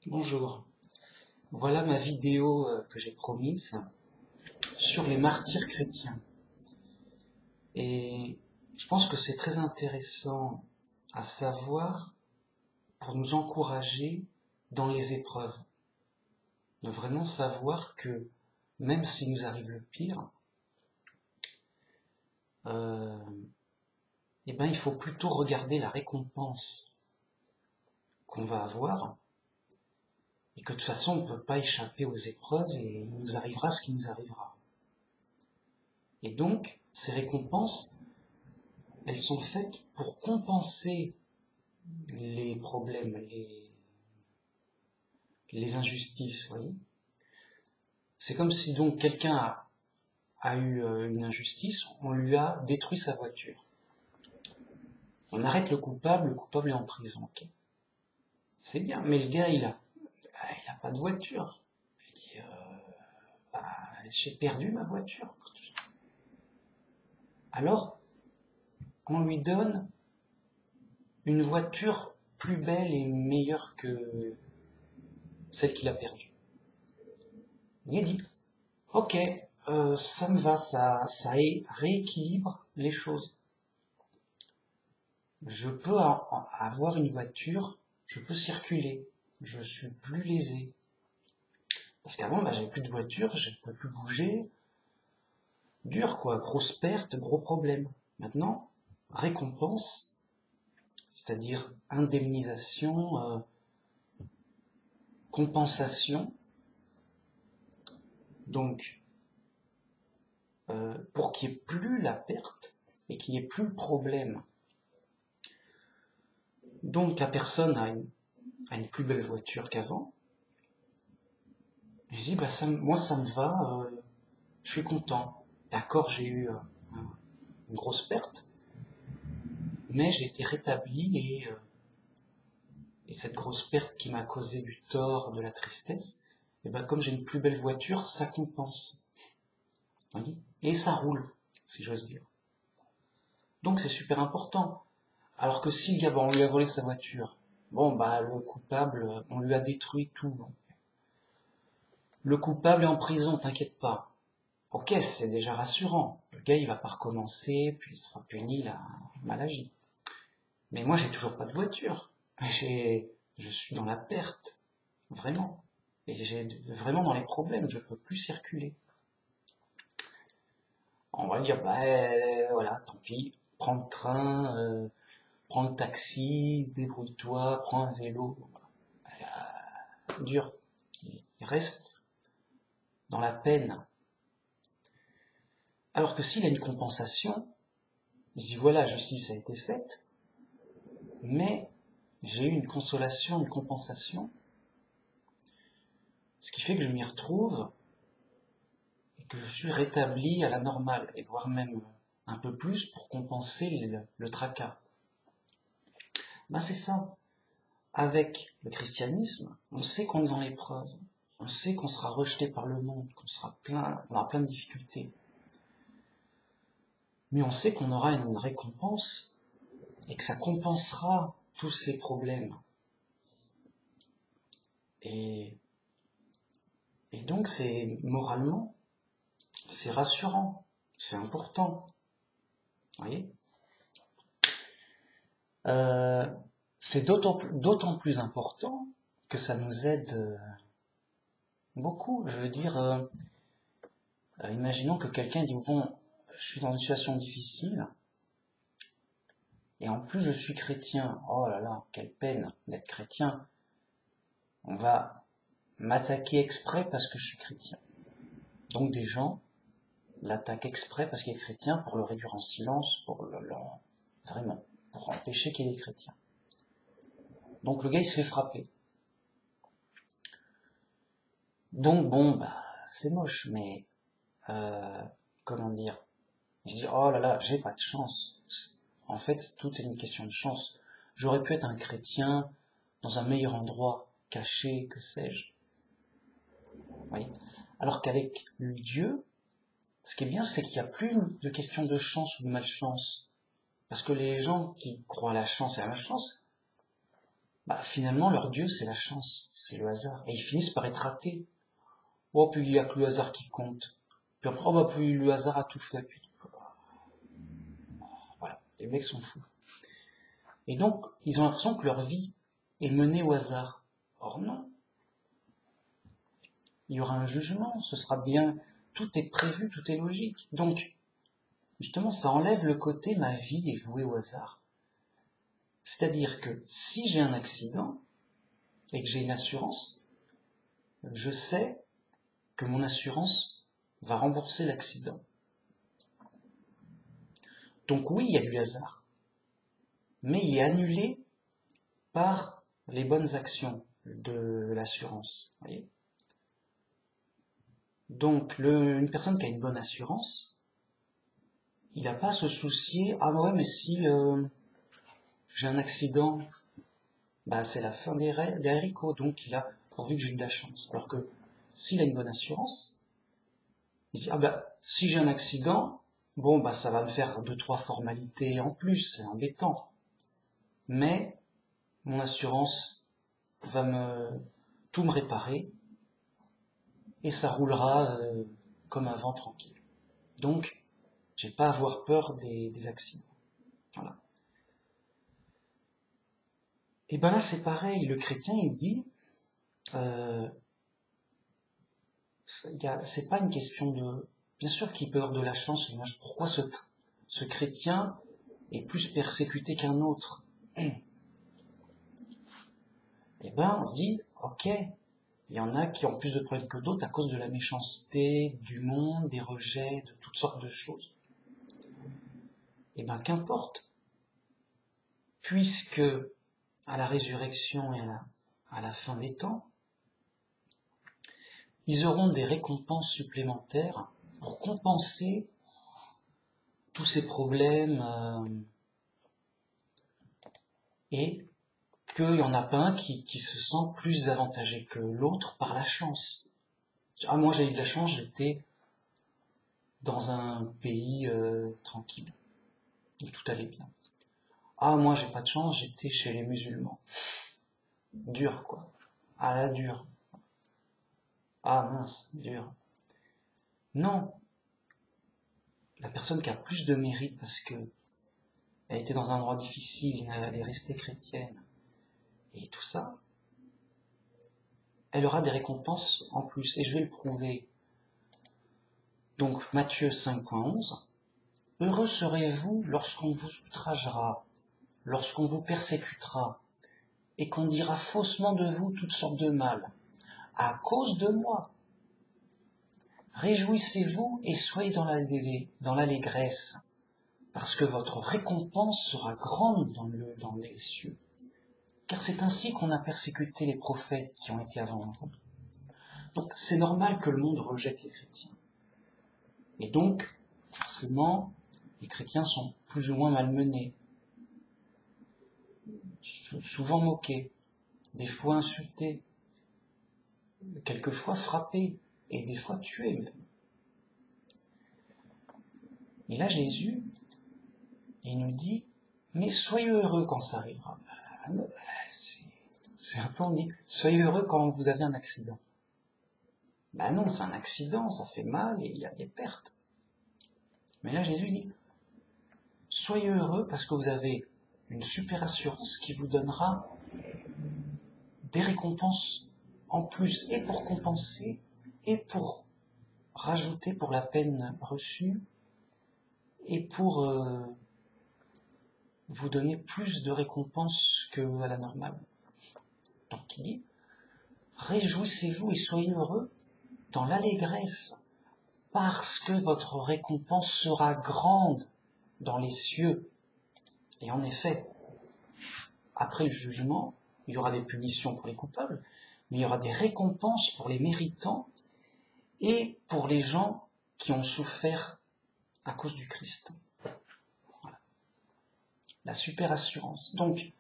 Bonjour, voilà ma vidéo que j'ai promise sur les martyrs chrétiens. Et je pense que c'est très intéressant à savoir pour nous encourager dans les épreuves. De vraiment savoir que même s'il nous arrive le pire, euh, il faut plutôt regarder la récompense qu'on va avoir et que de toute façon on ne peut pas échapper aux épreuves et il nous arrivera ce qui nous arrivera. Et donc, ces récompenses, elles sont faites pour compenser les problèmes, les injustices, vous voyez. C'est comme si donc quelqu'un a eu une injustice, on lui a détruit sa voiture. On arrête le coupable est en prison, ok. C'est bien, mais le gars, il a pas de voiture. Il dit, j'ai perdu ma voiture. Alors, on lui donne une voiture plus belle et meilleure que celle qu'il a perdue. Il dit, ok, ça me va, ça rééquilibre les choses. Je peux avoir une voiture, je peux circuler, je suis plus lésé. Parce qu'avant, j'avais plus de voiture, je ne pouvais plus bouger. Dur quoi, grosse perte, gros problème. Maintenant, récompense, c'est-à-dire indemnisation, compensation. Donc, pour qu'il n'y ait plus la perte et qu'il n'y ait plus le problème. Donc la personne a une plus belle voiture qu'avant. Je dis, moi ça me va, je suis content. D'accord, j'ai eu une grosse perte, mais j'ai été rétabli et cette grosse perte qui m'a causé du tort, de la tristesse, comme j'ai une plus belle voiture, ça compense. Et ça roule, si j'ose dire. Donc c'est super important. Alors que si le gars, on lui a volé sa voiture, le coupable, on lui a détruit tout. Le coupable est en prison, t'inquiète pas. Ok, c'est déjà rassurant. Le gars, il va pas recommencer, puis il sera puni, il a mal agi. Mais moi, j'ai toujours pas de voiture. Je suis dans la perte. Vraiment. Et j'ai vraiment dans les problèmes, je peux plus circuler. On va dire, voilà, tant pis, prends le train, prends le taxi, débrouille-toi, prends un vélo. Dur. Il reste dans la peine. Alors que s'il a une compensation, il se dit voilà, justice a été faite, mais j'ai eu une consolation, une compensation, ce qui fait que je m'y retrouve et que je suis rétabli à la normale, et voire même un peu plus pour compenser le tracas. C'est ça. Avec le christianisme, on sait qu'on est dans l'épreuve, on sait qu'on sera rejeté par le monde, on aura plein de difficultés. Mais on sait qu'on aura une récompense et que ça compensera tous ces problèmes. Et donc moralement, c'est rassurant, c'est important. Vous voyez, c'est d'autant plus important que ça nous aide beaucoup. Je veux dire, imaginons que quelqu'un dit je suis dans une situation difficile, et en plus je suis chrétien. Oh là là, quelle peine d'être chrétien. On va m'attaquer exprès parce que je suis chrétien. Donc des gens l'attaquent exprès parce qu'il est chrétien pour le réduire en silence, vraiment, pour empêcher qu'il est chrétien. Donc le gars il se fait frapper. Donc c'est moche, mais comment dire, il se dit oh là là, j'ai pas de chance. En fait, tout est une question de chance. J'aurais pu être un chrétien dans un meilleur endroit, caché, que sais-je. Oui. Alors qu'avec Dieu, ce qui est bien, c'est qu'il n'y a plus de question de chance ou de malchance. Parce que les gens qui croient à la chance et à la malchance, bah, finalement, leur Dieu, c'est la chance, c'est le hasard. Et ils finissent par être athées. Oh, puis il n'y a que le hasard qui compte. Puis après, oh, bah, puis le hasard a tout fait. Puis, voilà, les mecs sont fous. Et donc, ils ont l'impression que leur vie est menée au hasard. Or non. Il y aura un jugement, ce sera bien, tout est prévu, tout est logique. Donc, justement, ça enlève le côté ma vie est vouée au hasard. C'est-à-dire que si j'ai un accident et que j'ai une assurance, je sais que mon assurance va rembourser l'accident. Donc oui, il y a du hasard, mais il est annulé par les bonnes actions de l'assurance. Voyez ? Donc une personne qui a une bonne assurance, il n'a pas à se soucier, ah ouais, mais si j'ai un accident, bah c'est la fin des haricots, donc il a pourvu que j'ai eu de la chance. Alors que s'il a une bonne assurance, il se dit, ah bah si j'ai un accident, bon bah ça va me faire 2-3 formalités en plus, c'est embêtant. Mais mon assurance va tout me réparer et ça roulera comme un vent tranquille. Donc, j'ai pas à avoir peur des accidents. Voilà. Et ben là, c'est pareil. Le chrétien, il dit, c'est pas une question de. Bien sûr qu'il peut avoir de la chance. Pourquoi ce chrétien est plus persécuté qu'un autre? Et ben, on se dit, ok, il y en a qui ont plus de problèmes que d'autres à cause de la méchanceté, du monde, des rejets, de toutes sortes de choses. Et ben, qu'importe. Puisque, à la résurrection et à la fin des temps, ils auront des récompenses supplémentaires pour compenser tous ces problèmes et qu'il n'y en a pas un qui se sent plus avantagé que l'autre par la chance. Ah, moi j'ai eu de la chance, j'étais dans un pays tranquille, où tout allait bien. Ah, moi j'ai pas de chance, j'étais chez les musulmans. Dur, quoi. Ah, la dure. Ah, mince, dur. Non. La personne qui a plus de mérite parce que elle était dans un endroit difficile, elle est restée chrétienne, et tout ça, elle aura des récompenses en plus, et je vais le prouver. Donc, Matthieu 5.11, « Heureux serez-vous lorsqu'on vous outragera, lorsqu'on vous persécutera, et qu'on dira faussement de vous toutes sortes de mal, à cause de moi. Réjouissez-vous et soyez dans l'allégresse, parce que votre récompense sera grande dans les cieux. Car c'est ainsi qu'on a persécuté les prophètes qui ont été avant vous. » Donc c'est normal que le monde rejette les chrétiens. Et donc, forcément, les chrétiens sont plus ou moins malmenés, souvent moqués, des fois insultés, quelquefois frappés, et des fois tués même. Et là, Jésus, il nous dit, mais soyez heureux quand ça arrivera. C'est un peu, on dit, soyez heureux quand vous avez un accident. Ben non, c'est un accident, ça fait mal et il y a des pertes. Mais là, Jésus dit, soyez heureux parce que vous avez une super assurance qui vous donnera des récompenses en plus, et pour compenser, et pour rajouter pour la peine reçue, et pour vous donner plus de récompenses qu'à la normale. Donc il dit, réjouissez-vous et soyez heureux dans l'allégresse, parce que votre récompense sera grande dans les cieux. Et en effet, après le jugement, il y aura des punitions pour les coupables, mais il y aura des récompenses pour les méritants et pour les gens qui ont souffert à cause du Christ. Voilà. La super assurance. Donc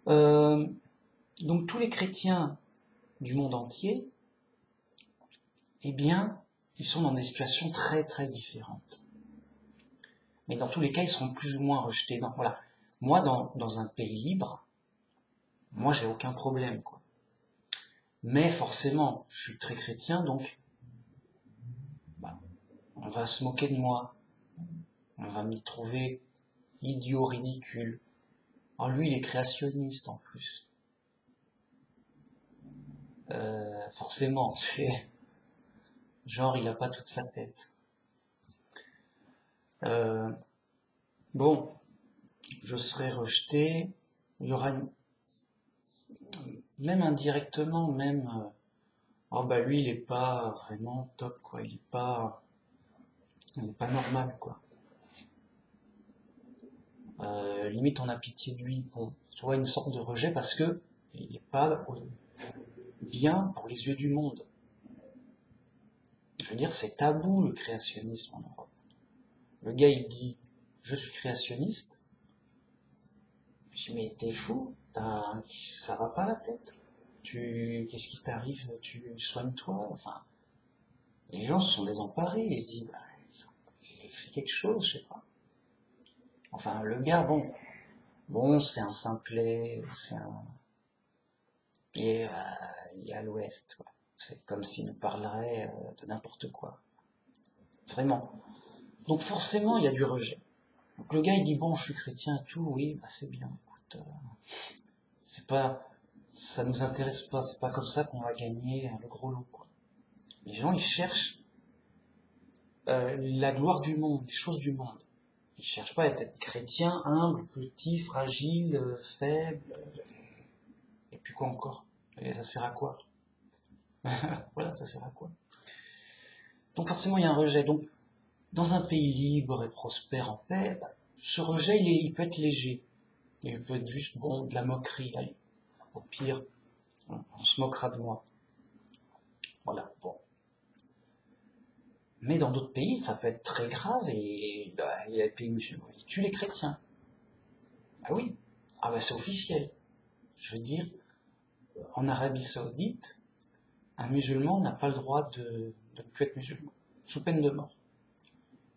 tous les chrétiens du monde entier, eh bien, ils sont dans des situations très très différentes. Mais dans tous les cas, ils seront plus ou moins rejetés. Voilà. Moi, dans un pays libre, moi j'ai aucun problème, quoi. Mais forcément, je suis très chrétien, donc bah, on va se moquer de moi, on va me trouver idiot, ridicule. Alors lui, il est créationniste en plus. Forcément, c'est genre il a pas toute sa tête. Euh, bon, je serai rejeté. Il y aura même indirectement, même oh bah lui il est pas vraiment top quoi, il est pas normal quoi. Limite on a pitié de lui. Bon, tu vois une sorte de rejet parce que il est pas bien pour les yeux du monde. Je veux dire c'est tabou le créationnisme en Europe. Le gars il dit je suis créationniste. Je dis mais t'es fou, ça va pas la tête. Qu'est-ce qui t'arrive? Tu soignes-toi. Enfin, les gens se sont désemparés. Ils se disent bah, j'ai fait quelque chose, je sais pas. Enfin le gars bon c'est un simplet, c'est un et il est à l'ouest. Ouais. C'est comme s'il nous parlerait de n'importe quoi. Vraiment. Donc forcément il y a du rejet. Donc le gars il dit bon je suis chrétien et tout, oui bah c'est bien. Écoute, c'est pas ça nous intéresse pas, c'est pas comme ça qu'on va gagner le gros lot, quoi. Les gens, ils cherchent la gloire du monde, les choses du monde. Ils cherchent pas à être chrétien, humble, petit, fragile, faible, et puis quoi encore? Et ça sert à quoi? Voilà, ça sert à quoi? Donc forcément, il y a un rejet. Donc, dans un pays libre et prospère en paix, bah, ce rejet, il peut être léger. Il peut être juste, bon, de la moquerie. Allez, au pire, on se moquera de moi. Voilà, bon. Mais dans d'autres pays, ça peut être très grave et bah, il y a les pays musulmans, ils tuent les chrétiens. Ah oui, ah bah c'est officiel. Je veux dire, en Arabie Saoudite, un musulman n'a pas le droit de ne plus être musulman, sous peine de mort.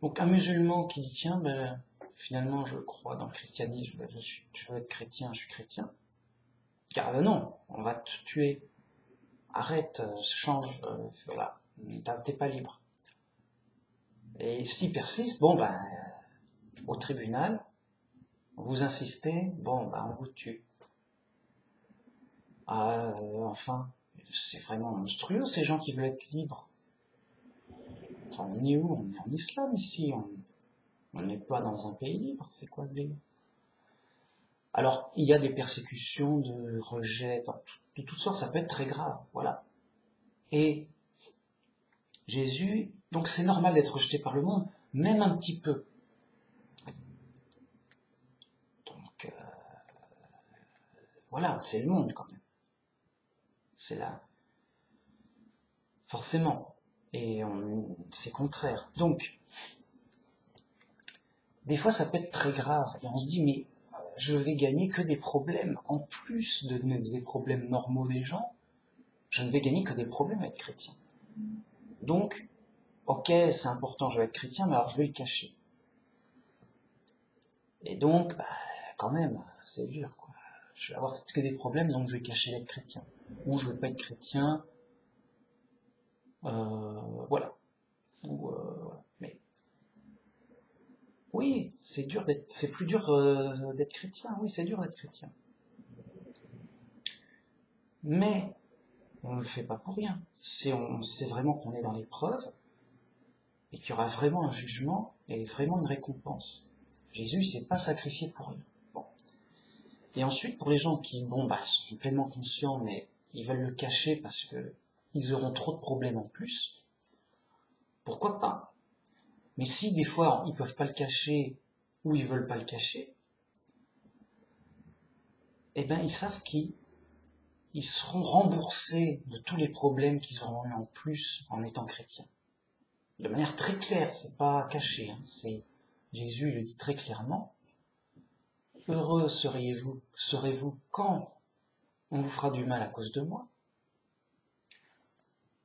Donc un musulman qui dit tiens, ben, finalement je crois dans le christianisme, je veux être chrétien, je suis chrétien. Car non, on va te tuer. Arrête, change, voilà, t'es pas libre. Et s'il persiste, bon ben, au tribunal, vous insistez, bon ben on vous tue. Ah, enfin, c'est vraiment monstrueux ces gens qui veulent être libres. Enfin, on est où? On est en islam ici, on n'est pas dans un pays libre, c'est quoi ce délire? Alors, il y a des persécutions, de rejet, de toutes sortes, ça peut être très grave, voilà. Et Jésus, donc c'est normal d'être rejeté par le monde, même un petit peu. Donc, voilà, c'est le monde quand même. C'est là, forcément. Et c'est contraire. Donc, des fois ça peut être très grave, et on se dit, mais je vais gagner que des problèmes, en plus des problèmes normaux des gens, je ne vais gagner que des problèmes avec chrétien. Donc, ok, c'est important, je vais être chrétien, mais alors je vais le cacher. Et donc, bah, quand même, c'est dur, quoi. Je vais avoir que des problèmes, donc je vais cacher d'être chrétien. Ou je vais pas être chrétien, voilà. Ou, mais oui, c'est plus dur d'être chrétien. Oui, c'est dur d'être chrétien. Mais on ne le fait pas pour rien. On sait vraiment qu'on est dans l'épreuve et qu'il y aura vraiment un jugement et vraiment une récompense. Jésus ne s'est pas sacrifié pour rien. Bon. Et ensuite, pour les gens qui, bon, bah, sont pleinement conscients, mais ils veulent le cacher parce que ils auront trop de problèmes en plus, pourquoi pas? Mais si des fois ils peuvent pas le cacher ou ils veulent pas le cacher, eh ben ils savent qu'ils seront remboursés de tous les problèmes qu'ils auront eu en plus en étant chrétiens. De manière très claire, c'est pas caché, hein, c'est Jésus le dit très clairement. Heureux serez-vous quand on vous fera du mal à cause de moi.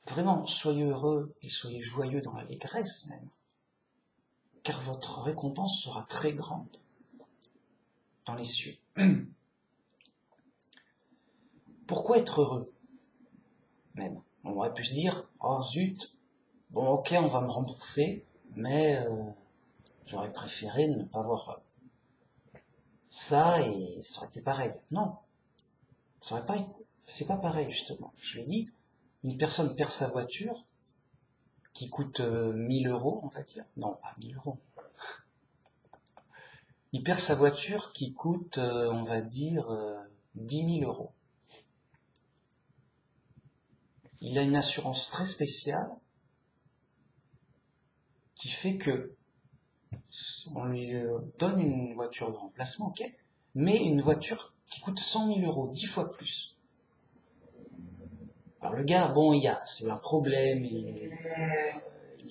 Vraiment, soyez heureux et soyez joyeux dans l'allégresse même, car votre récompense sera très grande dans les cieux. Pourquoi être heureux? Même. On aurait pu se dire, oh zut, bon ok, on va me rembourser, mais j'aurais préféré ne pas avoir ça et ça aurait été pareil. Non, ça aurait pas été, c'est pas pareil justement. Je l'ai dit, une personne perd sa voiture qui coûte 1000 euros, on va dire. Non, pas 1000 euros. Il perd sa voiture qui coûte, on va dire, 10 000 euros. Il a une assurance très spéciale qui fait que on lui donne une voiture de remplacement, ok, mais une voiture qui coûte 100 000 euros, 10 fois plus. Alors le gars, bon, c'est un problème, il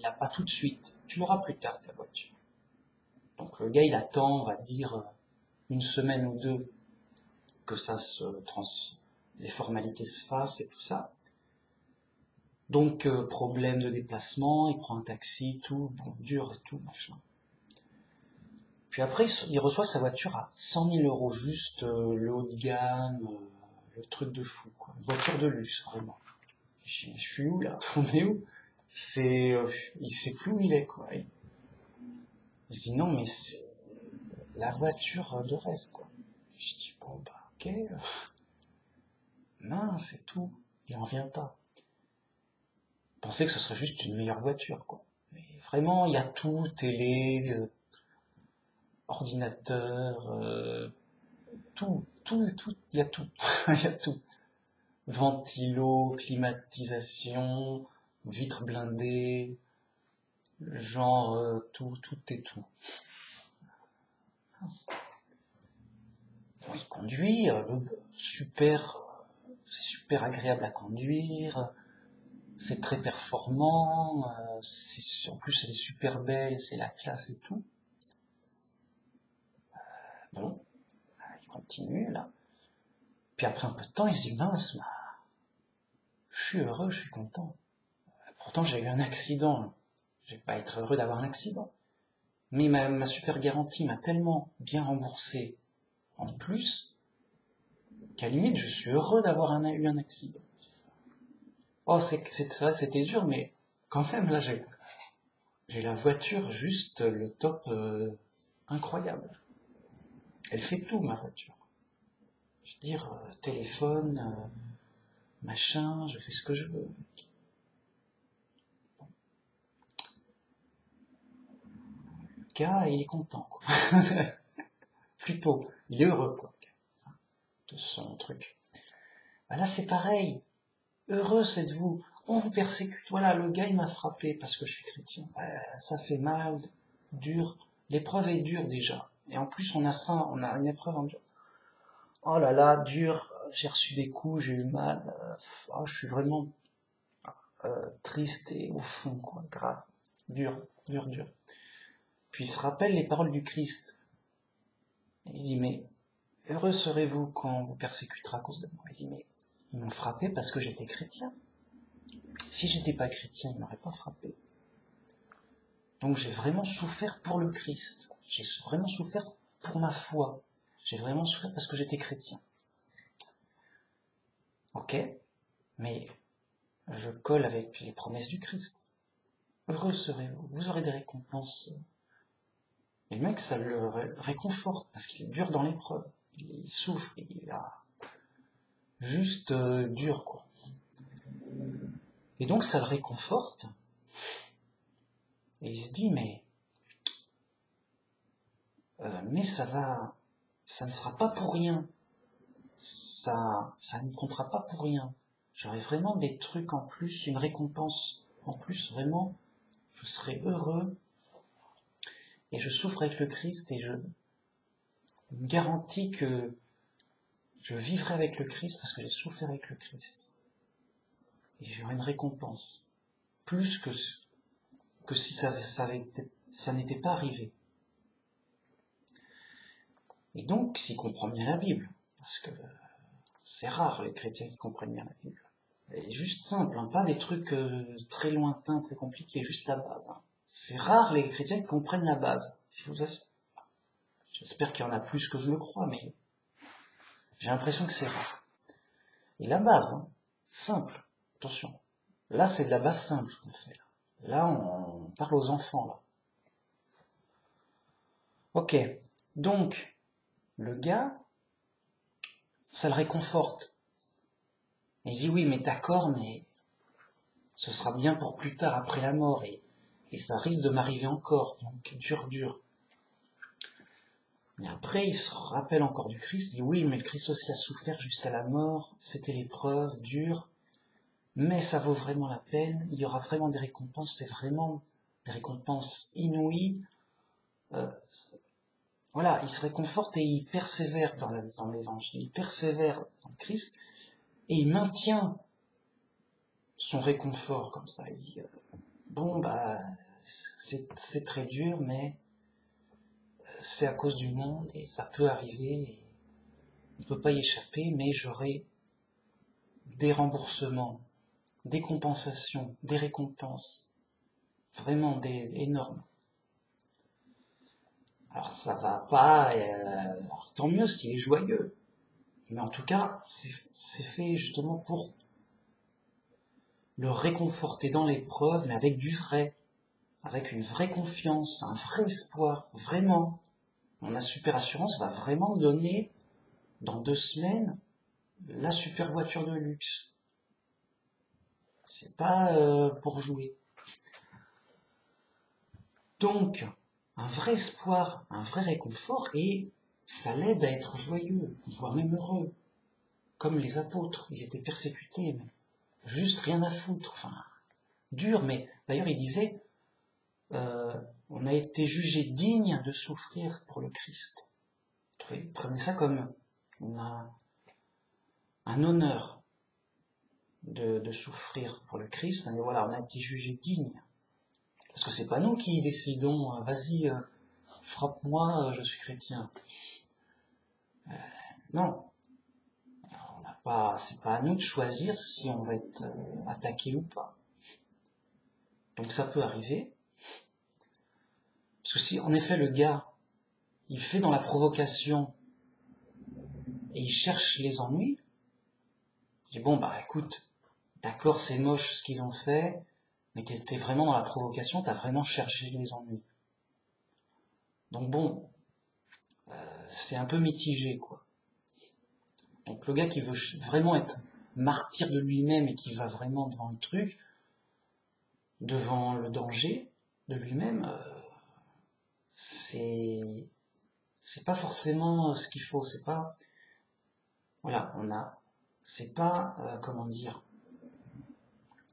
l'a pas tout de suite. Tu l'auras plus tard, ta voiture. Donc le gars, il attend, on va dire, une semaine ou deux que les formalités se fassent et tout ça. Donc problème de déplacement, il prend un taxi, tout, bon, dur et tout, machin. Puis après, il reçoit sa voiture à 100 000 euros, juste le haut de gamme, le truc de fou, quoi. Une voiture de luxe, vraiment. Je suis où là? On est où? Il sait plus où il est, quoi. Il se dit non, mais c'est la voiture de rêve, quoi. Je dis bon bah ok, non, c'est tout. Il en vient pas. Pensez que ce serait juste une meilleure voiture, quoi. Mais vraiment, il y a tout, télé, ordinateur, tout, il y a tout, il y a tout. Ventilo, climatisation, vitres blindées, genre tout et tout. Bon, il conduit, c'est super agréable à conduire, c'est très performant, en plus elle est super belle, c'est la classe et tout. Bon, il continue là. Puis après un peu de temps, il se dit mince, je suis heureux, je suis content. Pourtant j'ai eu un accident. Je vais pas être heureux d'avoir un accident. Mais ma super garantie m'a tellement bien remboursé en plus qu'à la limite je suis heureux d'avoir eu un accident. Oh, ça, c'était dur, mais quand même là j'ai la voiture juste le top incroyable. Elle fait tout ma voiture. Je veux dire téléphone, machin, je fais ce que je veux. Bon. Le gars il est content quoi. Plutôt, il est heureux quoi de son truc. Bah là c'est pareil. Heureux êtes-vous. On vous persécute. Voilà, le gars il m'a frappé parce que je suis chrétien. Ça fait mal, dur. L'épreuve est dure déjà. Et en plus on a une épreuve en dur. Oh là là, dur. J'ai reçu des coups, j'ai eu mal. Je suis vraiment triste et au fond quoi, grave. Dur, dur, dur. Puis il se rappelle les paroles du Christ. Il se dit mais heureux serez-vous quand on vous persécutera à cause de moi. Il dit mais ils m'ont frappé parce que j'étais chrétien. Si j'étais pas chrétien, il m'aurait pas frappé. Donc j'ai vraiment souffert pour le Christ. J'ai vraiment souffert pour ma foi. J'ai vraiment souffert parce que j'étais chrétien. Ok, mais je colle avec les promesses du Christ. Heureux serez-vous, vous aurez des récompenses. Et le mec, ça le réconforte parce qu'il est dur dans l'épreuve. Il souffre, il a juste dur quoi. Et donc ça le réconforte. Et il se dit mais ça ne sera pas pour rien. Ça ne comptera pas pour rien. J'aurai vraiment des trucs en plus, une récompense en plus, vraiment. Je serai heureux. Et je souffre avec le Christ et je me garantis que je vivrai avec le Christ parce que j'ai souffert avec le Christ. Et j'aurai une récompense. Plus que si ça n'était pas arrivé. Et donc, s'il comprend bien la Bible, parce que c'est rare les chrétiens qui comprennent bien la Bible. Et juste simple, hein, pas des trucs très lointains, très compliqués, juste la base. Hein. C'est rare les chrétiens qui comprennent la base. Je vous assure. J'espère qu'il y en a plus que je le crois, mais j'ai l'impression que c'est rare. Et la base, hein, simple, attention. Là, c'est de la base simple qu'on fait. Là, on parle aux enfants, là. Ok, donc, le gars, ça le réconforte. Il dit, oui, mais d'accord, mais ce sera bien pour plus tard, après la mort, et ça risque de m'arriver encore, donc dur. Mais après, il se rappelle encore du Christ, il dit, oui, mais le Christ aussi a souffert jusqu'à la mort, c'était l'épreuve dure, mais ça vaut vraiment la peine, il y aura vraiment des récompenses, c'est vraiment des récompenses inouïes. Voilà, il se réconforte et il persévère dans l'évangile, il persévère dans le Christ, et il maintient son réconfort comme ça. Il dit, bon, bah, c'est très dur, mais c'est à cause du monde, et ça peut arriver, et on ne peut pas y échapper, mais j'aurai des remboursements, des compensations, des récompenses, vraiment énormes. Alors ça va pas, alors, tant mieux s'il est joyeux, mais en tout cas, c'est fait justement pour le réconforter dans l'épreuve, mais avec du vrai, avec une vraie confiance, un vrai espoir, vraiment. La Super Assurance va vraiment donner, dans 2 semaines, la super voiture de luxe. C'est pas pour jouer. Donc, un vrai espoir, un vrai réconfort, et ça l'aide à être joyeux, voire même heureux. Comme les apôtres, ils étaient persécutés, mais juste rien à foutre, enfin, dur, mais d'ailleurs il disait, on a été jugé digne de souffrir pour le Christ. Prenez ça comme un honneur de souffrir pour le Christ, mais voilà, on a été jugé digne. Parce que c'est pas nous qui décidons, vas-y, frappe-moi, je suis chrétien. Non, c'est pas à nous de choisir si on va être attaqué ou pas. Donc ça peut arriver. Parce que si en effet le gars, il fait dans la provocation et il cherche les ennuis, je dis bon bah écoute, d'accord c'est moche ce qu'ils ont fait, mais t'es vraiment dans la provocation, t'as vraiment cherché les ennuis. Donc bon, c'est un peu mitigé quoi. Donc le gars qui veut vraiment être martyr de lui-même et qui va vraiment devant le truc, devant le danger de lui-même, c'est pas forcément ce qu'il faut, c'est pas, voilà, c'est pas, comment dire,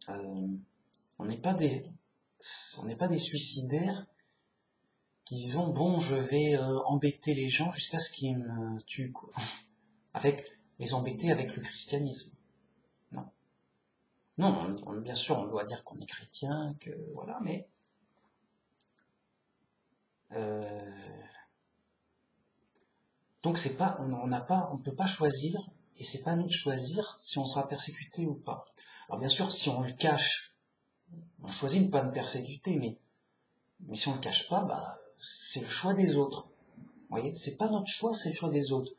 on n'est pas des suicidaires qui disent bon je vais embêter les gens jusqu'à ce qu'ils me tuent quoi. Les embêter avec le christianisme. Non, bien sûr on doit dire qu'on est chrétien, que voilà, mais donc c'est pas, on peut pas choisir, et c'est pas à nous de choisir si on sera persécuté ou pas. Alors bien sûr, si on le cache, on choisit de ne pas nous persécuter, mais si on le cache pas, bah c'est le choix des autres. Vous voyez, c'est pas notre choix, c'est le choix des autres.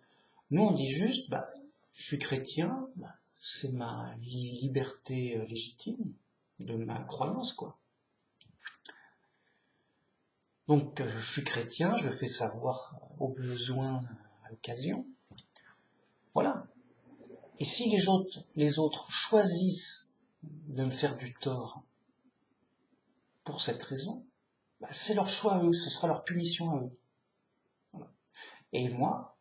Nous on dit juste, bah je suis chrétien, bah, c'est ma liberté légitime de ma croyance quoi. Donc je suis chrétien, je fais savoir au besoin à l'occasion. Voilà. Et si les autres choisissent de me faire du tort pour cette raison, bah, c'est leur choix à eux, ce sera leur punition à eux. Voilà. Et moi,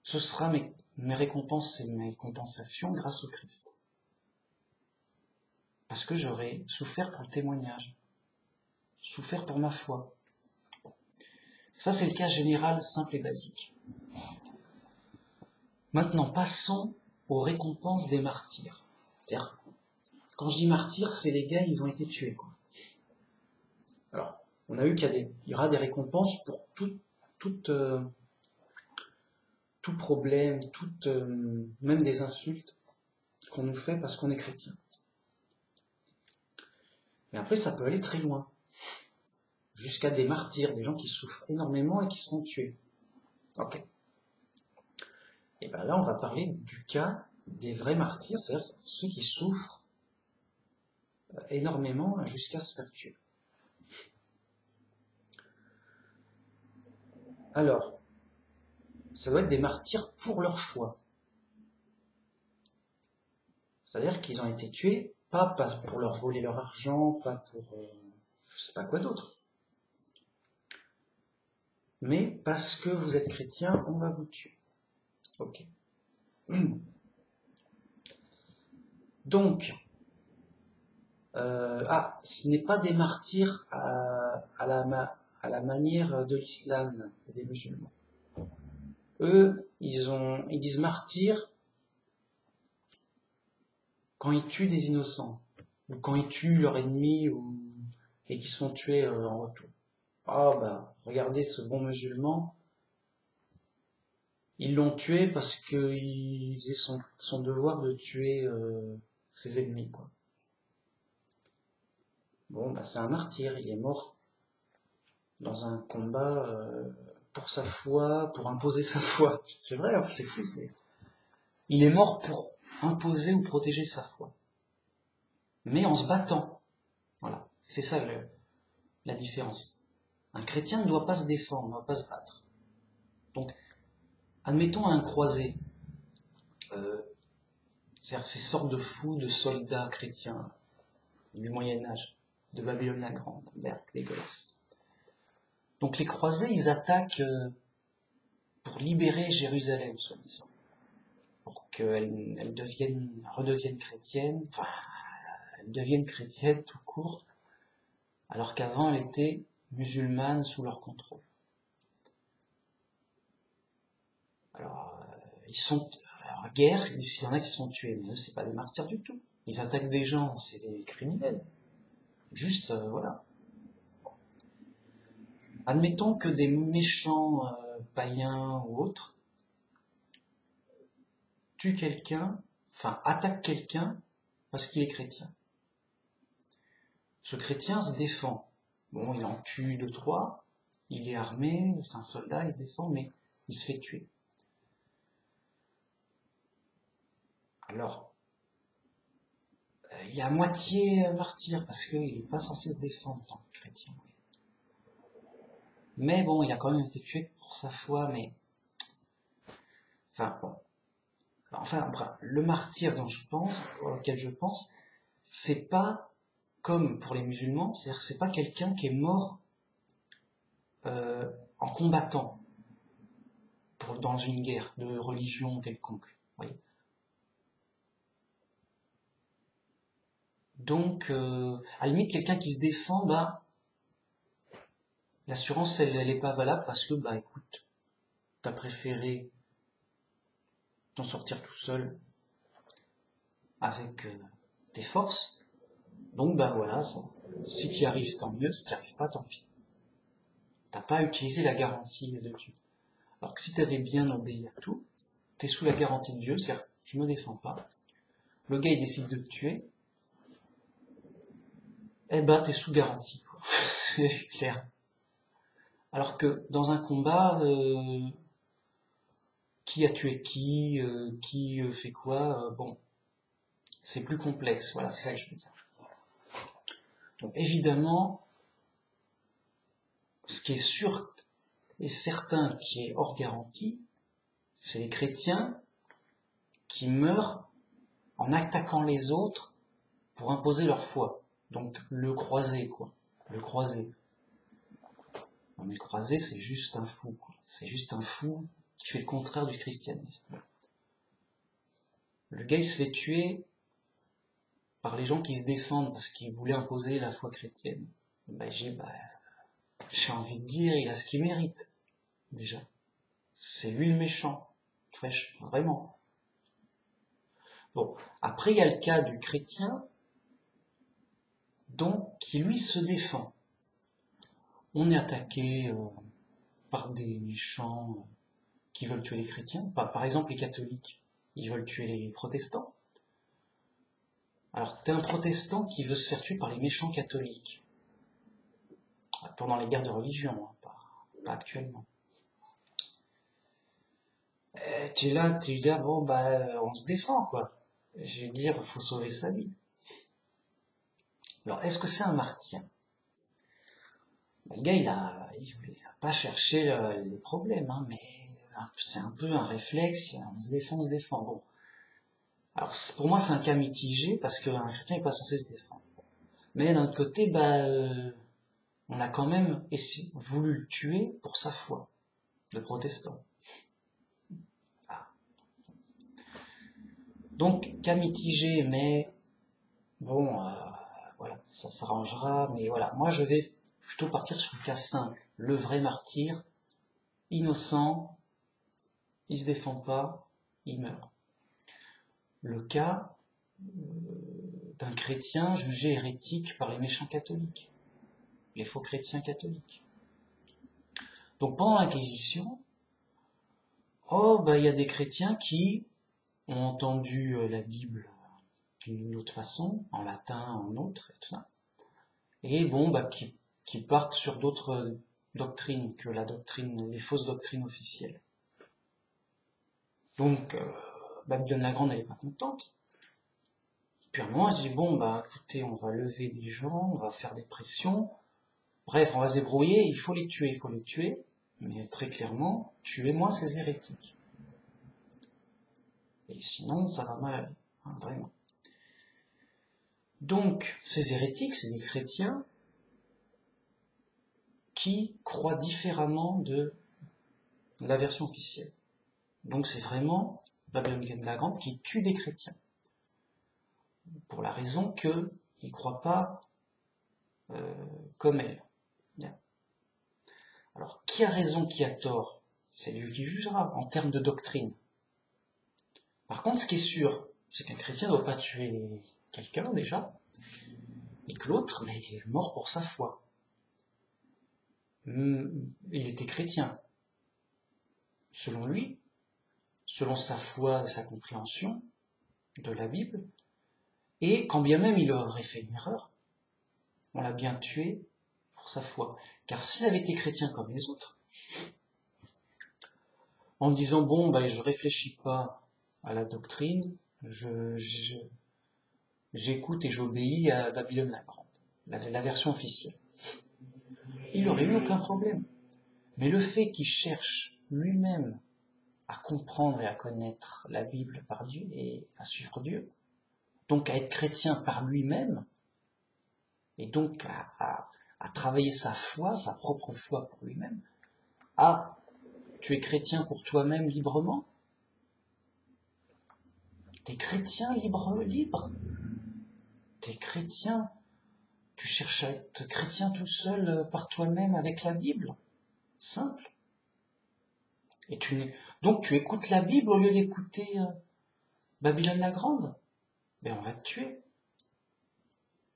ce sera mes récompenses et mes compensations grâce au Christ. Parce que j'aurai souffert pour le témoignage, souffert pour ma foi. Ça, c'est le cas général, simple et basique. Maintenant, passons aux récompenses des martyrs. C'est-à-dire, quand je dis martyrs, c'est les gars, ils ont été tués, quoi. Alors, on a vu qu'il y aura des récompenses pour tout problème, même des insultes qu'on nous fait parce qu'on est chrétien. Mais après, ça peut aller très loin. Jusqu'à des martyrs, des gens qui souffrent énormément et qui seront tués. Ok. Et bien là, on va parler du cas des vrais martyrs, c'est-à-dire ceux qui souffrent énormément jusqu'à se faire tuer. Alors, ça doit être des martyrs pour leur foi. C'est-à-dire qu'ils ont été tués, pas pour leur voler leur argent, pas pour je sais pas quoi d'autre. Mais parce que vous êtes chrétien, on va vous tuer. Ok. Donc, ce n'est pas des martyrs à la manière de l'islam et des musulmans. Eux, ils disent martyrs quand ils tuent des innocents, ou quand ils tuent leur ennemi, et qu'ils se font tuer en retour. Regardez ce bon musulman, ils l'ont tué parce qu'il faisait son devoir de tuer ses ennemis, quoi. Bon, c'est un martyr, il est mort dans un combat pour sa foi, pour imposer sa foi. C'est vrai, c'est fou. Il est mort pour imposer ou protéger sa foi. Mais en se battant. Voilà, c'est ça la différence. Un chrétien ne doit pas se défendre, ne doit pas se battre. Donc, admettons un croisé, c'est-à-dire ces sortes de fous, de soldats chrétiens du Moyen-Âge, de Babylone la Grande, Berk, dégueulasse. Donc les croisés, ils attaquent pour libérer Jérusalem, soi-disant, pour qu'elle redevienne chrétienne, enfin, elle devienne chrétienne tout court, alors qu'avant elle était musulmane sous leur contrôle. Alors, ils sont en guerre, il y en a qui se sont tués, mais eux, c'est pas des martyrs du tout. Ils attaquent des gens, c'est des criminels. Juste, voilà. Admettons que des méchants païens ou autres tuent quelqu'un, enfin attaquent quelqu'un parce qu'il est chrétien. Ce chrétien se défend. Bon, il en tue 2, 3, il est armé, c'est un soldat, il se défend, mais il se fait tuer. Alors, il y a moitié martyr, parce qu'il n'est pas censé se défendre en tant que chrétien. Mais bon, il a quand même été tué pour sa foi, mais... Enfin, bon. Enfin, le martyr auquel je pense, c'est pas comme pour les musulmans, c'est-à-dire que c'est pas quelqu'un qui est mort en combattant dans une guerre de religion quelconque. Voyez. Donc, à la limite, quelqu'un qui se défend, l'assurance, elle est pas valable parce que, écoute, t'as préféré t'en sortir tout seul avec tes forces. Donc, voilà, si tu y arrives, tant mieux, si tu n'y arrives pas, tant pis. T'as pas utilisé la garantie de Dieu. Alors que si t'avais bien obéi à tout, t'es sous la garantie de Dieu, c'est-à-dire, je me défends pas. Le gars, il décide de te tuer. T'es sous garantie, quoi. C'est clair. Alors que dans un combat, qui a tué qui fait quoi, c'est plus complexe, voilà, c'est ça que je veux dire. Donc évidemment, ce qui est sûr et certain, qui est hors garantie, c'est les chrétiens qui meurent en attaquant les autres pour imposer leur foi. Donc le croisé, quoi. Le croisé. Non mais le croisé, c'est juste un fou, quoi. C'est juste un fou qui fait le contraire du christianisme. Le gars, il se fait tuer par les gens qui se défendent parce qu'ils voulaient imposer la foi chrétienne. J'ai envie de dire, il a ce qu'il mérite, déjà. C'est lui le méchant. Vraiment. Bon, après il y a le cas du chrétien, donc, qui lui se défend. On est attaqué par des méchants qui veulent tuer les chrétiens. Par exemple, les catholiques, ils veulent tuer les protestants. Alors, t'es un protestant qui veut se faire tuer par les méchants catholiques. Pendant les guerres de religion, pas actuellement. Tu es là, tu dis, ah bon, bah, on se défend, quoi. Je veux dire, faut sauver sa vie. Alors, est-ce que c'est un martyr? Le gars, il a pas cherché les problèmes, hein, mais c'est un peu un réflexe, on se défend. Bon. Alors, pour moi, c'est un cas mitigé, parce qu'un chrétien n'est pas censé se défendre. Mais d'un autre côté, on a quand même voulu le tuer pour sa foi, le protestant. Ah. Donc, cas mitigé, mais bon, voilà, ça s'arrangera, mais voilà. Moi, je vais plutôt partir sur le cas simple. Le vrai martyr, innocent, il se défend pas, il meurt. Le cas d'un chrétien jugé hérétique par les méchants catholiques, les faux chrétiens catholiques. Donc pendant l'Inquisition, il y a des chrétiens qui ont entendu la Bible d'une autre façon, en latin, en autre, et tout ça, et qui partent sur d'autres doctrines que les fausses doctrines officielles. Donc, Babylone la Grande, elle est pas contente. Puis à un moment, elle se dit, écoutez, on va lever des gens, on va faire des pressions, bref, on va se débrouiller, il faut les tuer, mais très clairement, tuez-moi ces hérétiques. Et sinon, ça va mal aller, hein, vraiment. Donc, ces hérétiques, c'est des chrétiens qui croient différemment de la version officielle. Donc c'est vraiment Babylone la Grande qui tue des chrétiens. Pour la raison qu'ils ne croient pas comme elle. Bien. Alors, qui a raison, qui a tort? C'est Dieu qui jugera, en termes de doctrine. Par contre, ce qui est sûr, c'est qu'un chrétien ne doit pas tuer quelqu'un, déjà, et que l'autre, mais il est mort pour sa foi. Il était chrétien. Selon lui, selon sa foi et sa compréhension de la Bible, et quand bien même il aurait fait une erreur, on l'a bien tué pour sa foi. Car s'il avait été chrétien comme les autres, en disant je réfléchis pas à la doctrine, j'écoute et j'obéis à Babylone la Grande, la version officielle, il n'aurait eu aucun problème. Mais le fait qu'il cherche lui-même à comprendre et à connaître la Bible par Dieu et à suivre Dieu, donc à être chrétien par lui-même, et donc à travailler sa foi, sa propre foi pour lui-même. Ah, tu es chrétien pour toi-même librement? T'es chrétien libre? T'es chrétien? Tu cherches à être chrétien tout seul par toi-même avec la Bible? Simple. Et donc tu écoutes la Bible au lieu d'écouter Babylone la Grande? Ben on va te tuer.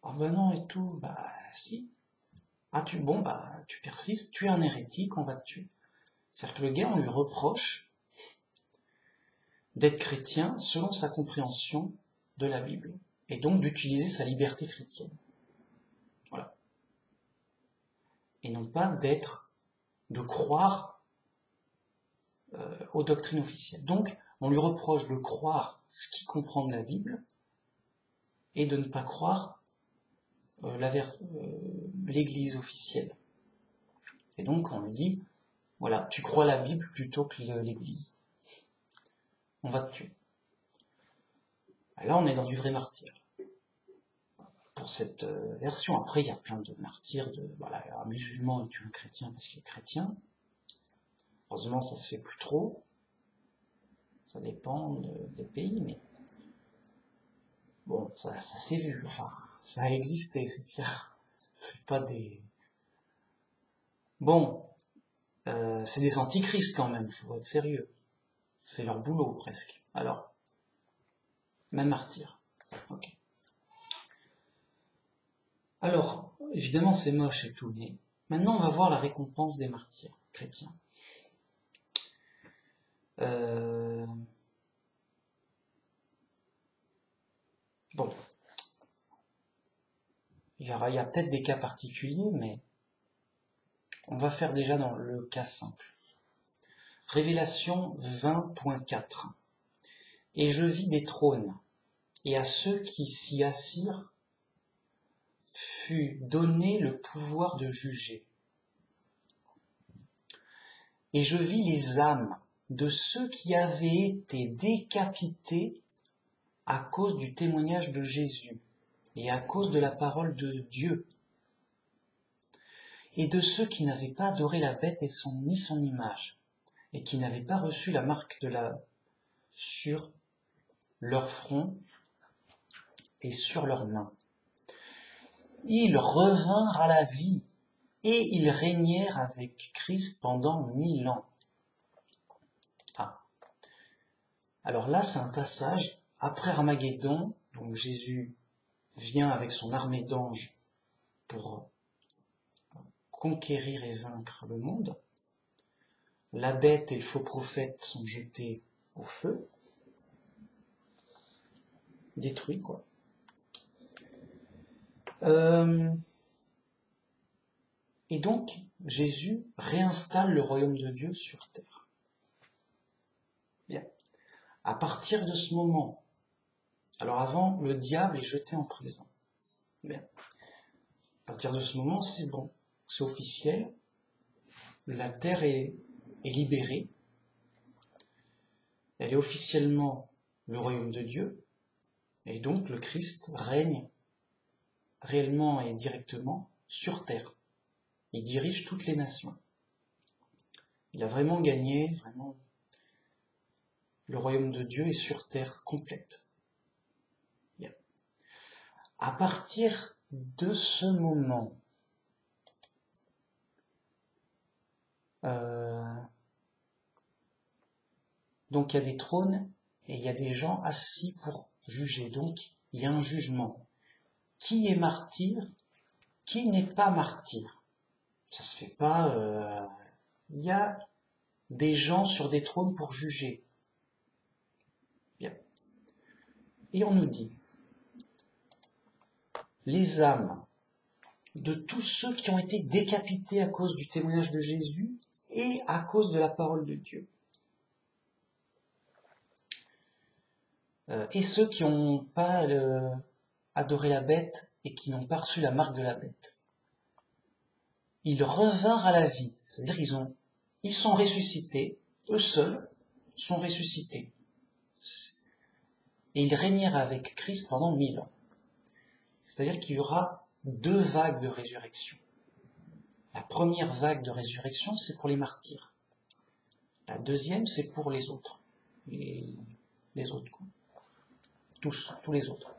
Ah non et tout, si. Ah tu persistes, tu es un hérétique, on va te tuer. C'est-à-dire que le gars, on lui reproche d'être chrétien selon sa compréhension de la Bible, et donc d'utiliser sa liberté chrétienne. Voilà. Et non pas de croire aux doctrines officielles. Donc, on lui reproche de croire ce qu'il comprend de la Bible, et de ne pas croire l'Église officielle. Et donc, on lui dit, voilà, tu crois la Bible plutôt que l'Église. On va te tuer. Là, on est dans du vrai martyr. Pour cette version, après, il y a plein de martyrs, un musulman tue un chrétien parce qu'il est chrétien. Heureusement, ça se fait plus trop. Ça dépend des pays, mais bon, ça s'est vu. Enfin, ça a existé, c'est clair. C'est pas des... Bon, c'est des antichrists quand même, faut être sérieux. C'est leur boulot, presque. Alors, même martyr. Ok. Alors, évidemment, c'est moche et tout, mais maintenant, on va voir la récompense des martyrs chrétiens. Bon. Il y a peut-être des cas particuliers, mais on va faire déjà dans le cas simple. Révélation 20.4. Et je vis des trônes, et à ceux qui s'y assirent fut donné le pouvoir de juger. Et je vis les âmes de ceux qui avaient été décapités à cause du témoignage de Jésus et à cause de la parole de Dieu, et de ceux qui n'avaient pas adoré la bête ni son image, et qui n'avaient pas reçu la marque sur leur front et sur leurs mains. Ils revinrent à la vie, et ils régnèrent avec Christ pendant 1000 ans. Ah. Alors là, c'est un passage après Armageddon, donc Jésus vient avec son armée d'anges pour conquérir et vaincre le monde. La bête et le faux prophète sont jetés au feu, détruits quoi. Et donc, Jésus réinstalle le royaume de Dieu sur terre. Bien. À partir de ce moment, alors avant, le diable est jeté en prison. Bien. À partir de ce moment, c'est bon, c'est officiel. La terre est libérée. Elle est officiellement le royaume de Dieu. Et donc, le Christ règne réellement et directement sur terre. Il dirige toutes les nations. Il a vraiment gagné, vraiment. Le royaume de Dieu est sur terre complète. Bien. À partir de ce moment, donc il y a des trônes et il y a des gens assis pour juger. Donc il y a un jugement. Qui est martyr? Qui n'est pas martyr? Ça se fait pas. Il y a des gens sur des trônes pour juger. Bien. Et on nous dit, les âmes de tous ceux qui ont été décapités à cause du témoignage de Jésus et à cause de la parole de Dieu. Et ceux qui n'ont pas adoré la bête et qui n'ont pas reçu la marque de la bête. Ils revinrent à la vie, c'est-à-dire ils sont ressuscités, eux seuls sont ressuscités. Et ils régnèrent avec Christ pendant 1000 ans. C'est-à-dire qu'il y aura 2 vagues de résurrection. La première vague de résurrection, c'est pour les martyrs. La deuxième, c'est pour les autres. Les autres, quoi. Tous les autres.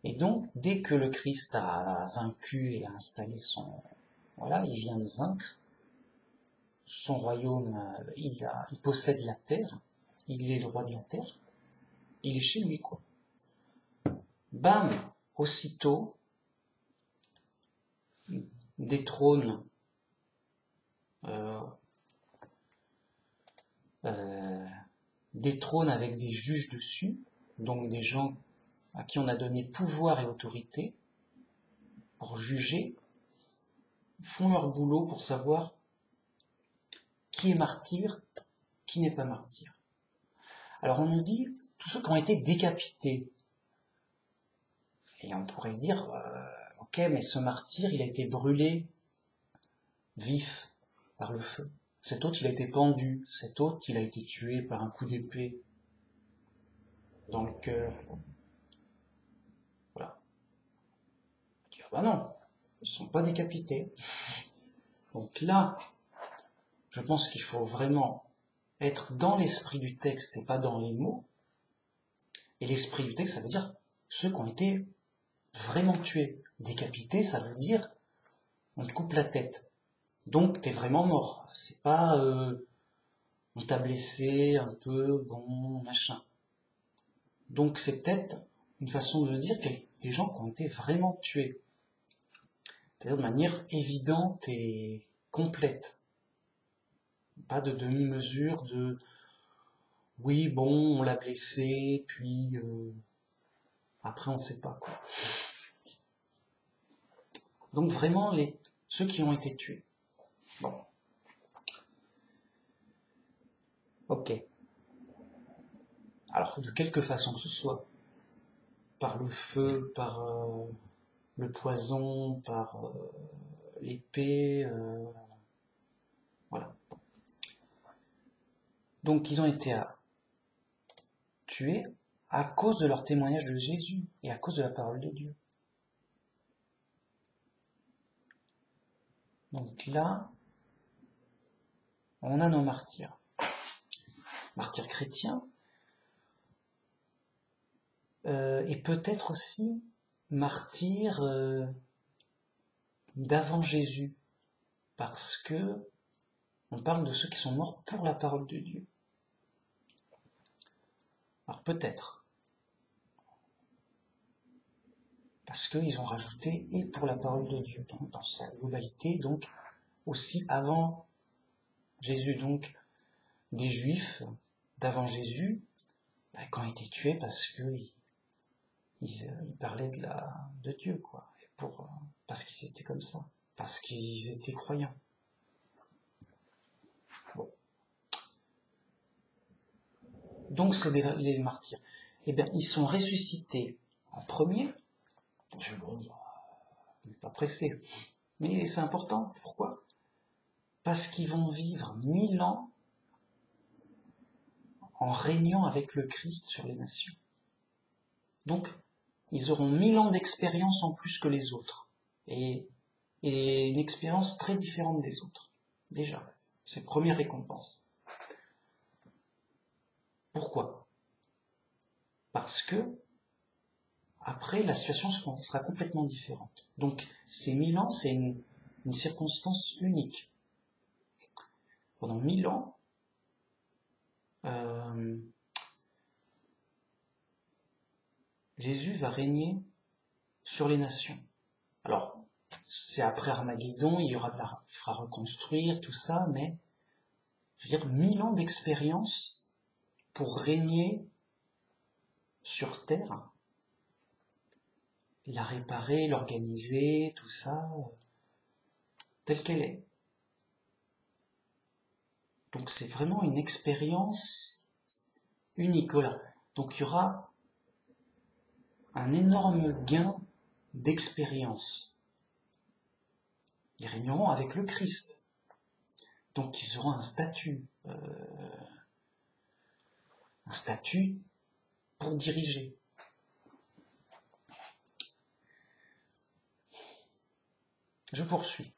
Et donc, dès que le Christ a vaincu et a installé voilà, il vient de vaincre, son royaume, il possède la terre, il est le roi de la terre, il est chez lui, quoi. Bam, aussitôt, des trônes avec des juges dessus, donc des gens à qui on a donné pouvoir et autorité pour juger, font leur boulot pour savoir qui est martyr, qui n'est pas martyr. Alors on nous dit, tous ceux qui ont été décapités, et on pourrait se dire, ok, mais ce martyr, il a été brûlé vif par le feu. Cet autre, il a été pendu. Cet autre, il a été tué par un coup d'épée dans le cœur. Voilà. Ah non, ils ne sont pas décapités. Donc là, je pense qu'il faut vraiment être dans l'esprit du texte et pas dans les mots. Et l'esprit du texte, ça veut dire ceux qui ont été vraiment tués. Décapités, ça veut dire on te coupe la tête. Donc t'es vraiment mort. C'est pas on t'a blessé un peu, bon, machin. Donc c'est peut-être une façon de dire qu'il y a des gens qui ont été vraiment tués. C'est-à-dire de manière évidente et complète. Pas de demi-mesure de oui, bon, on l'a blessé, puis après on ne sait pas, quoi. Donc vraiment ceux qui ont été tués. Bon. Ok. Alors, de quelque façon que ce soit, par le feu, par le poison, par l'épée, voilà. Donc, ils ont été tués à cause de leur témoignage de Jésus et à cause de la parole de Dieu. Donc là, on a nos martyrs. Martyrs chrétiens, et peut-être aussi martyrs d'avant Jésus, parce que on parle de ceux qui sont morts pour la parole de Dieu. Alors peut-être, parce qu'ils ont rajouté et pour la parole de Dieu dans sa globalité, donc aussi avant Jésus, donc des Juifs d'avant Jésus, qui ont été tués parce que ils parlaient de Dieu, quoi, et parce qu'ils étaient comme ça, parce qu'ils étaient croyants. Bon. Donc c'est les martyrs. Eh bien, ils sont ressuscités en premier. Je ne suis pas pressé, mais c'est important. Pourquoi? Parce qu'ils vont vivre 1000 ans en régnant avec le Christ sur les nations. Donc, ils auront 1000 ans d'expérience en plus que les autres. Et une expérience très différente des autres. Déjà, c'est première récompense. Pourquoi? Parce que après, la situation sera complètement différente. Donc, ces 1000 ans, c'est une circonstance unique. Pendant 1000 ans, Jésus va régner sur les nations. Alors, c'est après Armageddon, il fera reconstruire tout ça, mais je veux dire 1000 ans d'expérience pour régner sur Terre, la réparer, l'organiser, tout ça, telle qu'elle est. Donc c'est vraiment une expérience unique, voilà. Donc il y aura un énorme gain d'expérience. Ils régneront avec le Christ. Donc ils auront un statut pour diriger. Je poursuis.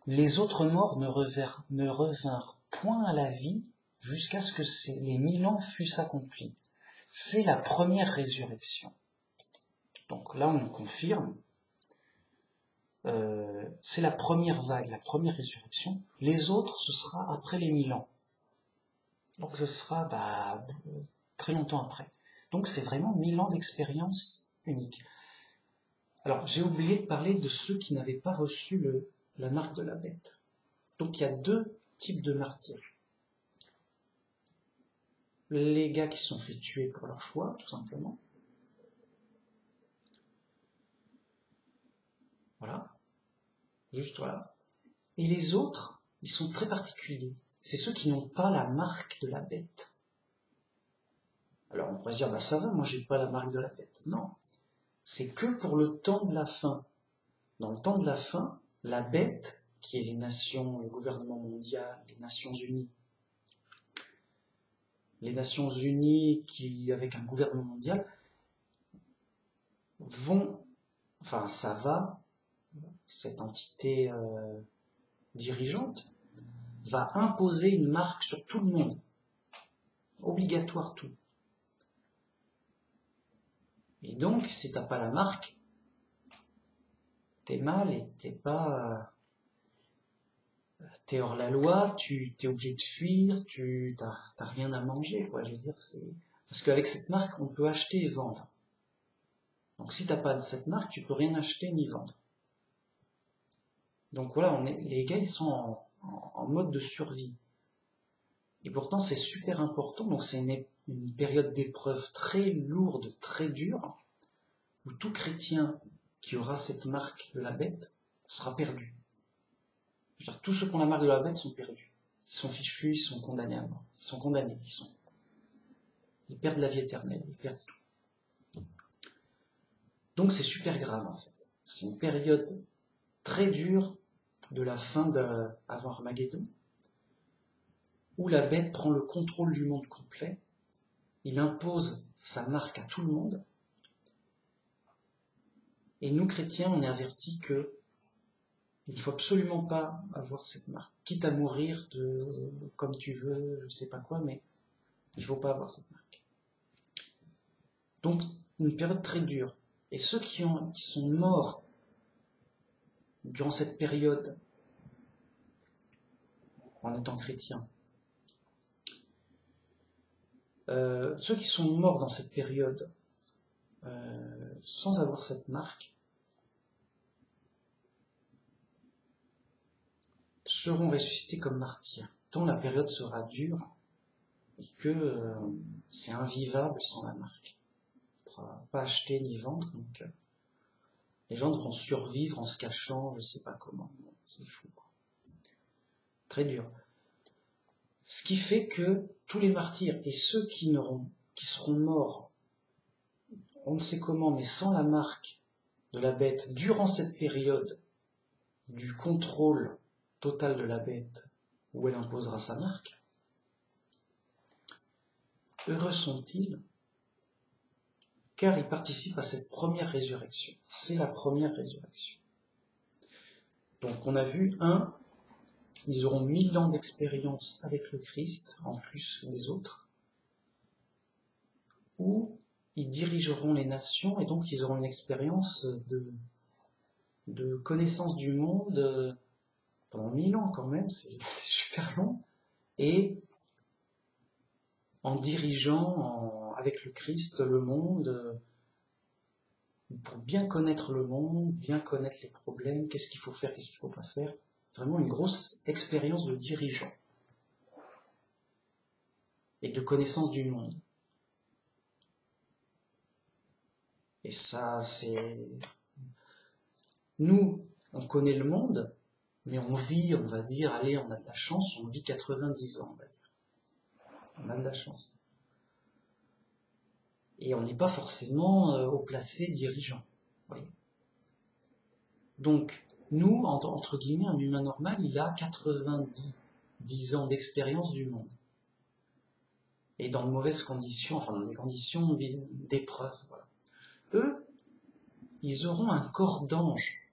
Les autres morts ne revinrent point à la vie jusqu'à ce que les 1000 ans fussent accomplis. C'est la première résurrection. Donc là, on confirme. C'est la première vague, la première résurrection. Les autres, ce sera après les 1000 ans. Donc ce sera très longtemps après. Donc c'est vraiment 1000 ans d'expérience unique. Alors j'ai oublié de parler de ceux qui n'avaient pas reçu la marque de la bête. Donc il y a deux types de martyrs. Les gars qui se sont fait tuer pour leur foi, tout simplement. Voilà. Juste voilà. Et les autres, ils sont très particuliers. C'est ceux qui n'ont pas la marque de la bête. Alors on pourrait se dire, ça va, moi j'ai pas la marque de la bête. Non. C'est que pour le temps de la fin. Dans le temps de la fin, la bête, qui est les nations, le gouvernement mondial, les Nations Unies qui, avec un gouvernement mondial, cette entité dirigeante, va imposer une marque sur tout le monde. Obligatoire tout. Et donc, si t'as pas la marque, t'es mal et t'es hors la loi, t'es obligé de fuir, t'as rien à manger, quoi. Je veux dire, parce qu'avec cette marque, on peut acheter et vendre. Donc si t'as pas cette marque, tu peux rien acheter ni vendre. Donc voilà, les gars, ils sont en mode de survie. Et pourtant, c'est super important. Donc c'est une période d'épreuve très lourde, très dure, où tout chrétien qui aura cette marque de la bête sera perdu. Je veux dire, tous ceux qui ont la marque de la bête sont perdus. Ils sont fichus, ils sont condamnés à mort. Ils sont condamnés, ils perdent la vie éternelle, ils perdent tout. Donc c'est super grave en fait. C'est une période très dure de la fin d'avant Armageddon, où la bête prend le contrôle du monde complet, il impose sa marque à tout le monde, et nous chrétiens, on est avertis que il ne faut absolument pas avoir cette marque, quitte à mourir comme tu veux, je sais pas quoi, mais il ne faut pas avoir cette marque. Donc, une période très dure. Et ceux qui sont morts durant cette période, en étant chrétiens, ceux qui sont morts dans cette période sans avoir cette marque seront ressuscités comme martyrs, tant la période sera dure et que c'est invivable sans la marque. On ne pourra pas acheter ni vendre, donc les gens devront survivre en se cachant, je ne sais pas comment. C'est fou, quoi. Très dur. Ce qui fait que tous les martyrs et ceux qui seront morts, on ne sait comment, mais sans la marque de la bête, durant cette période du contrôle total de la bête, où elle imposera sa marque, heureux sont-ils, car ils participent à cette première résurrection. C'est la première résurrection. Donc on a vu, ils auront 1000 ans d'expérience avec le Christ, en plus des autres, où ils dirigeront les nations, et donc ils auront une expérience de connaissance du monde pendant 1000 ans quand même, c'est super long, et en dirigeant avec le Christ le monde, pour bien connaître le monde, bien connaître les problèmes, qu'est-ce qu'il faut faire, qu'est-ce qu'il ne faut pas faire. Vraiment une grosse expérience de dirigeant et de connaissance du monde. Et ça, c'est... Nous, on connaît le monde, mais on vit, on va dire, allez, on a de la chance, on vit 90 ans, on va dire. On a de la chance. Et on n'est pas forcément au placé dirigeant. Voyez. Donc, nous, entre guillemets, un humain normal, il a 90 ans d'expérience du monde. Et dans de mauvaises conditions, enfin dans des conditions d'épreuve. Voilà. Eux, ils auront un corps d'ange.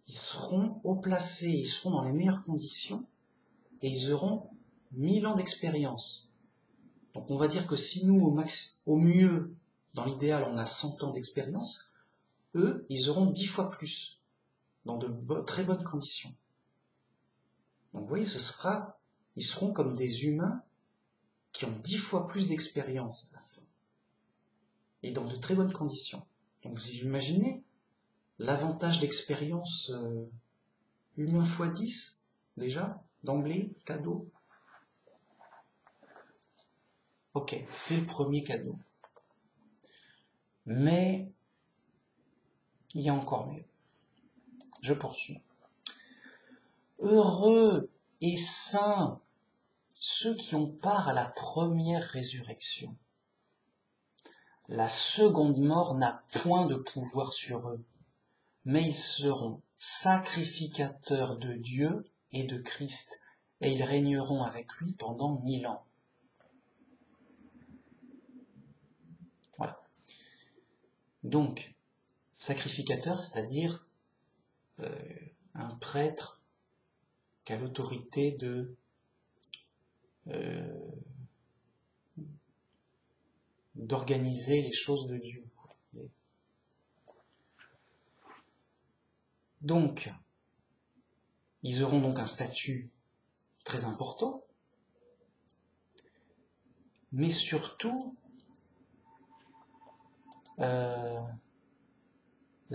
Ils seront haut placés, ils seront dans les meilleures conditions, et ils auront 1000 ans d'expérience. Donc on va dire que si nous, au mieux, dans l'idéal, on a 100 ans d'expérience, eux, ils auront 10 fois plus, dans de très bonnes conditions. Donc vous voyez, ils seront comme des humains qui ont 10 fois plus d'expérience à la fin, et dans de très bonnes conditions. Donc vous imaginez l'avantage d'expérience humain fois 10, déjà, d'emblée, cadeau. Ok, c'est le premier cadeau. Mais il y a encore mieux. Je poursuis. Heureux et saints ceux qui ont part à la première résurrection. La seconde mort n'a point de pouvoir sur eux, mais ils seront sacrificateurs de Dieu et de Christ, et ils régneront avec lui pendant 1000 ans. Voilà. Donc, sacrificateur, c'est-à-dire un prêtre qui a l'autorité d'organiser les choses de Dieu. Donc, ils auront donc un statut très important, mais surtout, la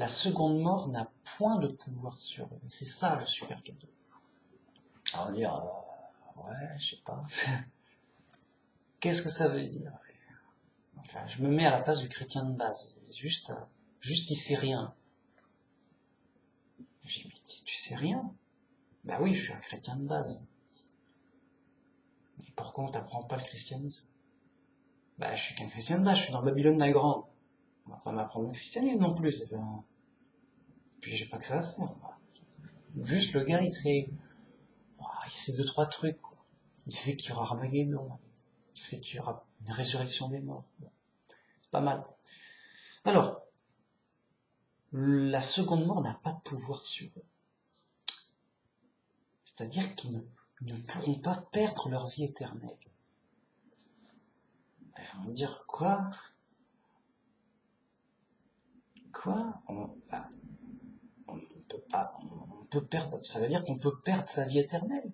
seconde mort n'a point de pouvoir sur eux. C'est ça le super cadeau. Alors on va dire, ouais, je sais pas. Qu'est-ce que ça veut dire? Je me mets à la place du chrétien de base. Juste, juste il sait rien. Je dis, mais tu sais rien? Bah oui, je suis un chrétien de base. Et pourquoi on t'apprend pas le christianisme? Bah je suis qu'un chrétien de base, je suis dans Babylone la Grande. On va pas m'apprendre le christianisme non plus. Puis j'ai pas que ça à faire. Juste le gars, il sait deux, trois trucs, quoi. Il sait qu'il y aura Armageddon. Il sait qu'il y aura une résurrection des morts. Bon, c'est pas mal. Alors, la seconde mort n'a pas de pouvoir sur eux. C'est-à-dire qu'ils ne pourront pas perdre leur vie éternelle. Ils vont dire, quoi? Quoi? On peut pas, on peut perdre, ça veut dire qu'on peut perdre sa vie éternelle.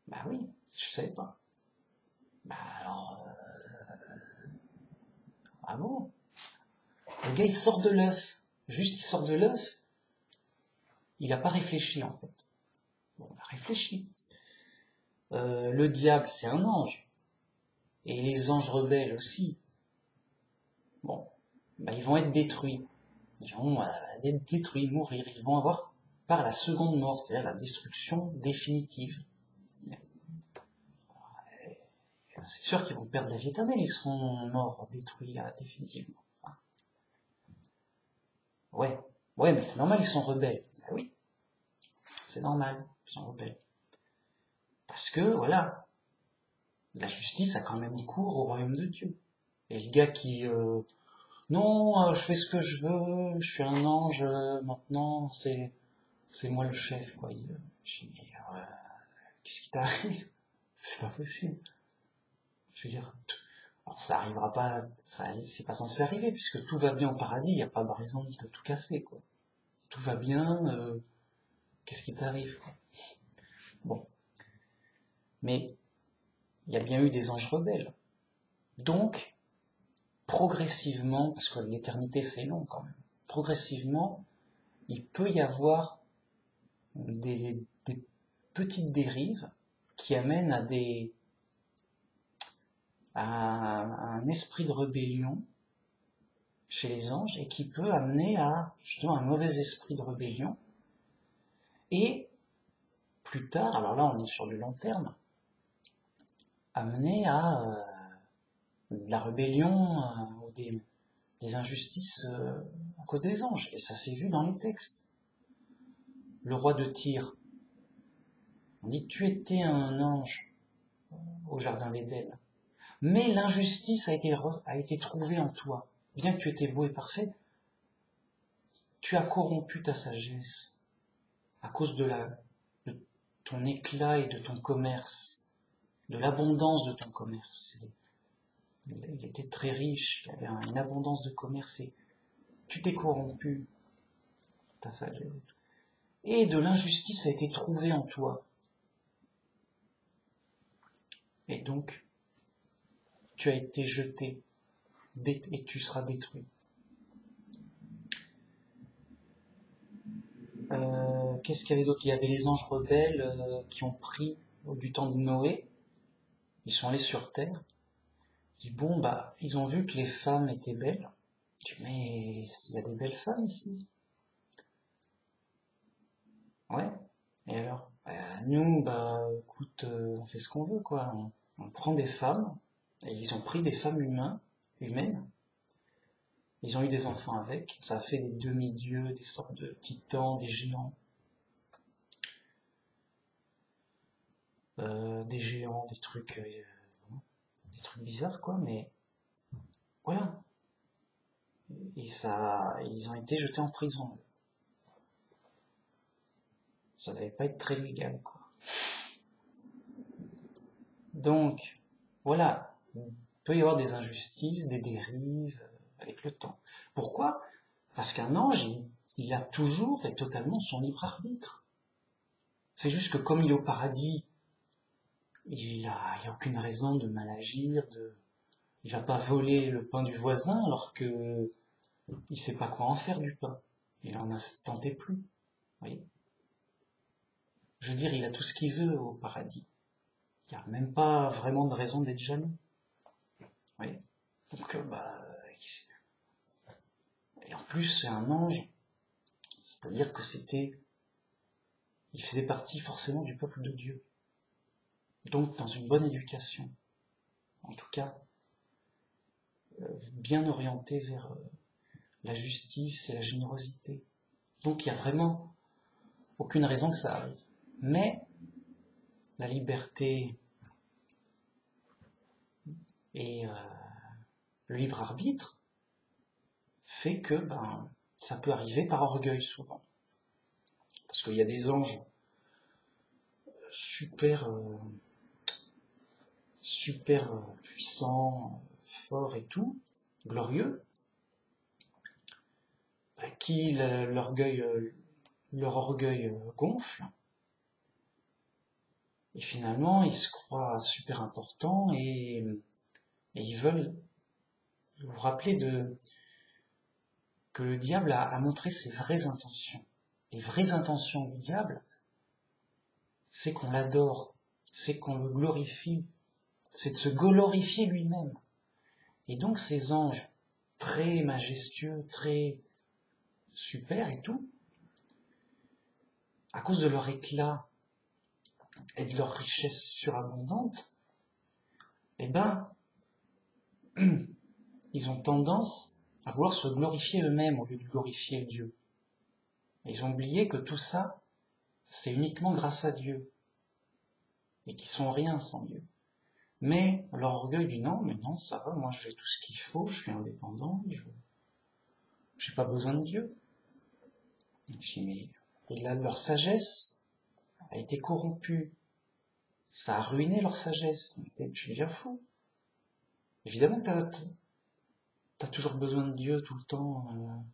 Bah oui, je savais pas. Bah alors, ah bon? Le gars il sort de l'œuf. Juste il sort de l'œuf, il a pas réfléchi en fait. Bon, il a réfléchi. Le diable c'est un ange. Et les anges rebelles aussi. Bon, bah ils vont être détruits. Ils vont être détruits, mourir. Ils vont avoir par la seconde mort, c'est-à-dire la destruction définitive. C'est sûr qu'ils vont perdre la vie éternelle, ils seront morts, détruits là, définitivement. Enfin, ouais, mais c'est normal, ils sont rebelles. Ben oui, c'est normal, ils sont rebelles. Parce que, voilà, la justice a quand même cours au royaume de Dieu. Et le gars qui, non, je fais ce que je veux, je suis un ange, maintenant, c'est moi le chef, quoi. Je dis, mais, qu'est-ce qui t'arrive? C'est pas possible. Je veux dire, alors ça arrivera pas, c'est pas censé arriver, puisque tout va bien au paradis, il n'y a pas de raison de tout casser, quoi. Tout va bien, qu'est-ce qui t'arrive, quoi. Bon. Mais, il y a bien eu des anges rebelles. Donc, progressivement, parce que l'éternité c'est long quand même, progressivement, il peut y avoir des petites dérives qui amènent à un esprit de rébellion chez les anges et qui peut amener à justement un mauvais esprit de rébellion. Et plus tard, alors là on est sur du long terme, amener à de la rébellion ou des injustices à cause des anges. Et ça s'est vu dans les textes. Le roi de Tyr, on dit tu étais un ange au jardin d'Éden, mais l'injustice a été trouvée en toi. Bien que tu étais beau et parfait, tu as corrompu ta sagesse à cause de ton éclat et de ton commerce, de l'abondance de ton commerce. Il était très riche, il avait une abondance de commerce et tu t'es corrompu, ta sagesse. Et de l'injustice a été trouvée en toi. Et donc, tu as été jeté et tu seras détruit. Qu'est-ce qu'il y avait d'autre? Il y avait les anges rebelles qui ont pris du temps de Noé. Ils sont allés sur terre. Je dis, bon, bah, ils ont vu que les femmes étaient belles. Je dis, mais il y a des belles femmes ici. Ouais. Et alors? Nous, bah, écoute, on fait ce qu'on veut, quoi. On prend des femmes, et ils ont pris des femmes humaines. Ils ont eu des enfants avec. Ça a fait des demi-dieux, des sortes de titans, des géants. Des géants, des trucs bizarres, quoi, mais voilà. Et ils ont été jetés en prison. Ça devait pas être très légal, quoi. Donc, voilà. Il peut y avoir des injustices, des dérives, avec le temps. Pourquoi? Parce qu'un ange, il a toujours et totalement son libre arbitre. C'est juste que comme il est au paradis, il y a aucune raison de mal agir, il va pas voler le pain du voisin alors que il sait pas quoi en faire du pain. Il en a tenté plus. Vous voyez? Je veux dire, il a tout ce qu'il veut au paradis. Il n'y a même pas vraiment de raison d'être jaloux. Vous voyez? Donc, bah, Et en plus, c'est un ange, c'est-à-dire que il faisait partie forcément du peuple de Dieu. Donc dans une bonne éducation, en tout cas, bien orienté vers la justice et la générosité. Donc il n'y a vraiment aucune raison que ça arrive. Mais la liberté et le libre arbitre fait que ça peut arriver par orgueil souvent. Parce qu'il y a des anges super puissants, forts et tout, glorieux, qui leur orgueil gonfle, et finalement ils se croient super importants et ils veulent vous rappeler que le diable a montré ses vraies intentions. Les vraies intentions du diable, c'est qu'on l'adore, c'est qu'on le glorifie, c'est de se glorifier lui-même. Et donc ces anges très majestueux, très super et tout, à cause de leur éclat et de leur richesse surabondante, ils ont tendance à vouloir se glorifier eux-mêmes au lieu de glorifier Dieu. Et ils ont oublié que tout ça, c'est uniquement grâce à Dieu, et qu'ils sont rien sans Dieu. Mais leur orgueil dit non, mais non, ça va, moi j'ai tout ce qu'il faut, je suis indépendant, j'ai pas besoin de Dieu. Je dis, mais et là, leur sagesse a été corrompue. Ça a ruiné leur sagesse. Tu deviens fou. Évidemment que t'as toujours besoin de Dieu tout le temps.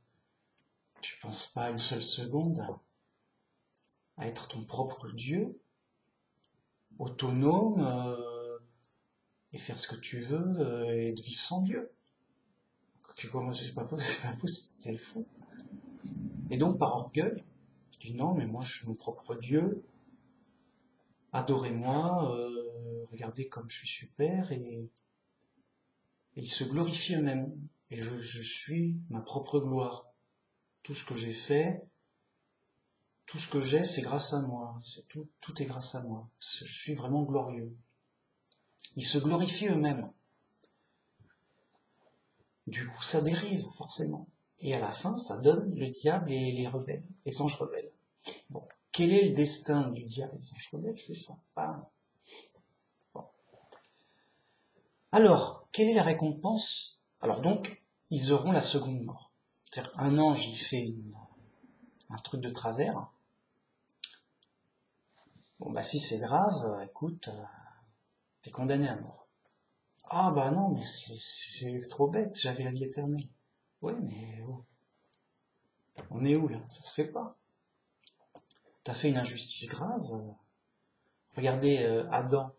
Tu penses pas une seule seconde à être ton propre Dieu, autonome, et faire ce que tu veux, et de vivre sans Dieu. C'est pas possible, c'est le fou. Et donc par orgueil, tu dis non, mais moi je suis mon propre Dieu, adorez-moi, regardez comme je suis super, et ils se glorifient eux-mêmes. Et je suis ma propre gloire. Tout ce que j'ai fait, tout ce que j'ai, c'est grâce à moi. Tout est grâce à moi. Je suis vraiment glorieux. Ils se glorifient eux-mêmes. Du coup, ça dérive, forcément. Et à la fin, ça donne le diable et les rebelles, les anges rebelles. Bon. Quel est le destin du diable et des anges rebelles? C'est ça. Bon. Alors, quelle est la récompense? Alors donc, ils auront la seconde mort. C'est-à-dire, un ange, il fait un truc de travers. Bon, si c'est grave, écoute, t'es condamné à mort. Ah non, mais c'est trop bête, j'avais la vie éternelle. Oui, mais on est où là? Ça se fait pas. T'as fait une injustice grave. Regardez Adam.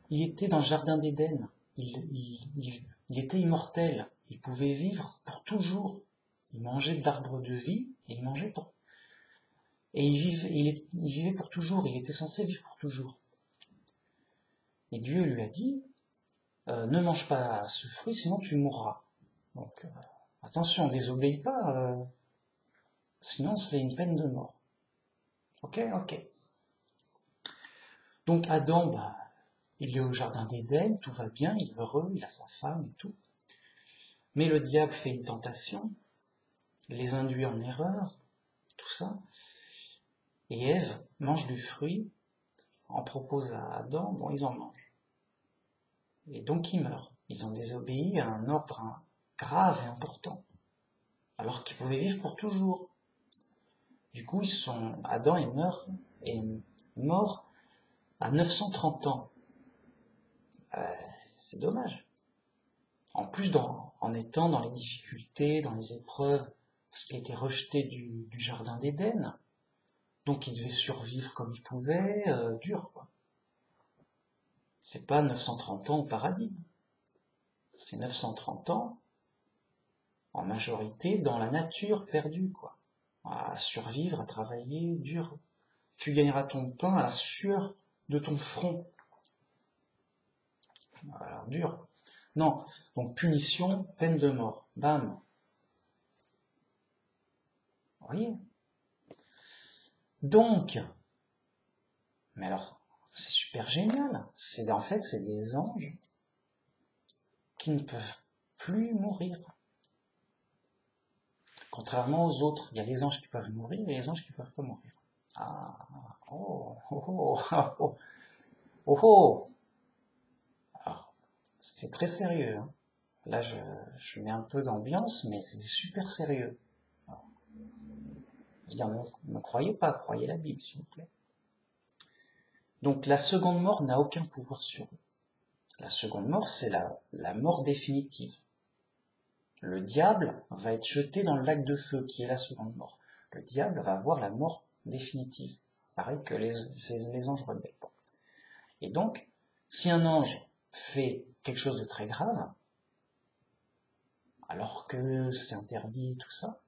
Il était dans le jardin d'Éden. Il était immortel. Il pouvait vivre pour toujours. Il mangeait de l'arbre de vie et il mangeait pour... Et il vivait pour toujours. Il était censé vivre pour toujours. Et Dieu lui a dit, ne mange pas ce fruit, sinon tu mourras. Donc, attention, désobéis pas, sinon c'est une peine de mort. Ok. Donc Adam, il est au jardin d'Éden, tout va bien, il est heureux, il a sa femme et tout. Mais le diable fait une tentation, les induit en erreur, tout ça. Et Ève mange du fruit, en propose à Adam, bon, ils en mangent. Et donc ils meurent. Ils ont désobéi à un ordre grave et important, alors qu'ils pouvaient vivre pour toujours. Du coup, Adam est mort à 930 ans. C'est dommage. En plus, en étant dans les difficultés, dans les épreuves, parce qu'il était rejeté du jardin d'Éden, donc il devait survivre comme il pouvait, dur, quoi. C'est pas 930 ans au paradis. C'est 930 ans, en majorité, dans la nature perdue, quoi. À survivre, à travailler, dur. Tu gagneras ton pain à la sueur de ton front. Alors, dur. Non, donc punition, peine de mort. Bam. Vous voyez? Donc, mais alors, c'est super génial. En fait, c'est des anges qui ne peuvent plus mourir. Contrairement aux autres, il y a les anges qui peuvent mourir et les anges qui ne peuvent pas mourir. Ah, oh, oh, oh, oh, oh, oh. Alors, c'est très sérieux, hein. Là, je mets un peu d'ambiance, mais c'est super sérieux. Alors, je veux dire, ne croyez pas, croyez la Bible, s'il vous plaît. Donc, la seconde mort n'a aucun pouvoir sur eux. La seconde mort, c'est la mort définitive. Le diable va être jeté dans le lac de feu, qui est la seconde mort. Le diable va avoir la mort définitive. Pareil que les anges rebelles. Bon. Et donc, si un ange fait quelque chose de très grave, alors que c'est interdit, tout ça,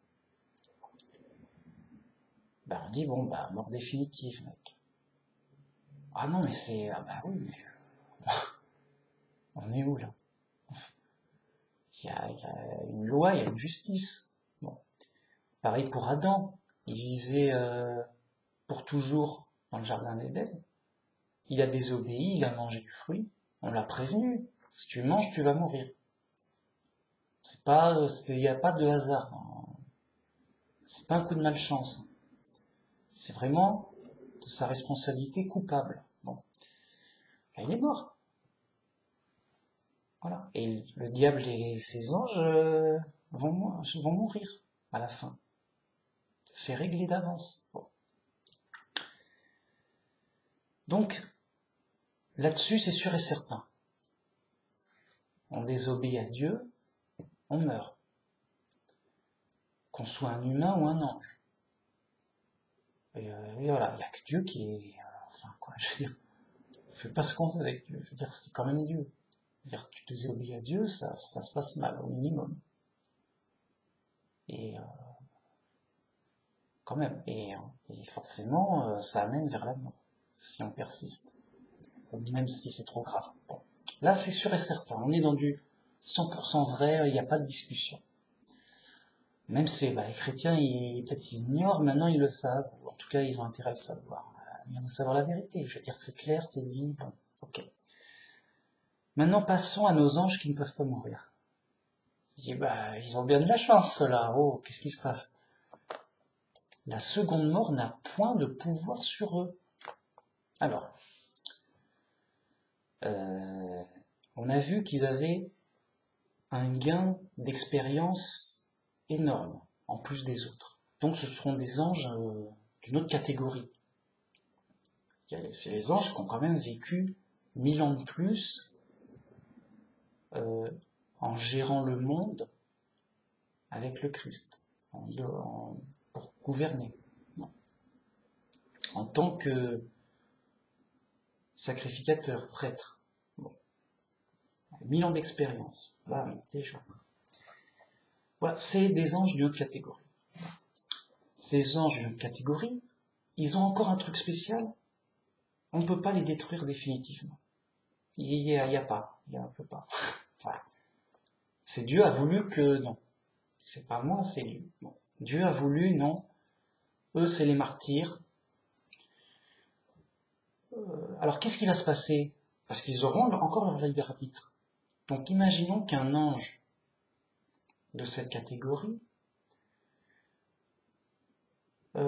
ben on dit, bon, bah, mort définitive, mec. Ah non, mais c'est... Ah bah oui, mais... on est où, là? Il y a une loi, il y a une justice. Bon. Pareil pour Adam. Il vivait pour toujours dans le jardin d'Éden. Il a désobéi, il a mangé du fruit. On l'a prévenu. Si tu manges, tu vas mourir. Il n'y a pas de hasard. C'est pas un coup de malchance. C'est vraiment de sa responsabilité coupable. Bon. Là, il est mort. Voilà. Et le diable et ses anges vont mourir à la fin. C'est réglé d'avance. Bon. Donc, là-dessus, c'est sûr et certain. On désobéit à Dieu, on meurt. Qu'on soit un humain ou un ange. Et voilà, il n'y a que Dieu qui est... enfin, quoi, je veux dire, on fait pas ce qu'on veut avec Dieu. Je veux dire, c'est quand même Dieu. Je veux dire, tu désobéis à Dieu, ça se passe mal, au minimum. Et quand même. Et forcément, ça amène vers la mort, si on persiste. Même si c'est trop grave. Bon. Là, c'est sûr et certain. On est dans du 100% vrai, il n'y a pas de discussion. Même si les chrétiens, peut-être ils ignorent, maintenant ils le savent, ou en tout cas ils ont intérêt à le savoir. Ils vont savoir la vérité. Je veux dire, c'est clair, c'est dit, bon, ok. Maintenant, passons à nos anges qui ne peuvent pas mourir. Je dis, ils ont bien de la chance, ceux-là. Oh, qu'est-ce qui se passe? La seconde mort n'a point de pouvoir sur eux. Alors, on a vu qu'ils avaient un gain d'expérience énorme, en plus des autres. Donc ce seront des anges d'une autre catégorie. C'est les anges qui ont quand même vécu 1000 ans de plus en gérant le monde avec le Christ, pour gouverner. Non. En tant que sacrificateur, prêtre. Bon. 1000 ans d'expérience. Là, déjà. Voilà, c'est des anges d'une autre catégorie. Ces anges d'une autre catégorie, ils ont encore un truc spécial. On ne peut pas les détruire définitivement. Il n'y a pas. Il ne peut pas. Voilà. C'est Dieu a voulu que non. C'est pas moi, c'est Dieu. Bon. Dieu a voulu, non. Eux, c'est les martyrs. Alors, qu'est-ce qui va se passer? Parce qu'ils auront encore leur libre arbitre. Donc, imaginons qu'un ange de cette catégorie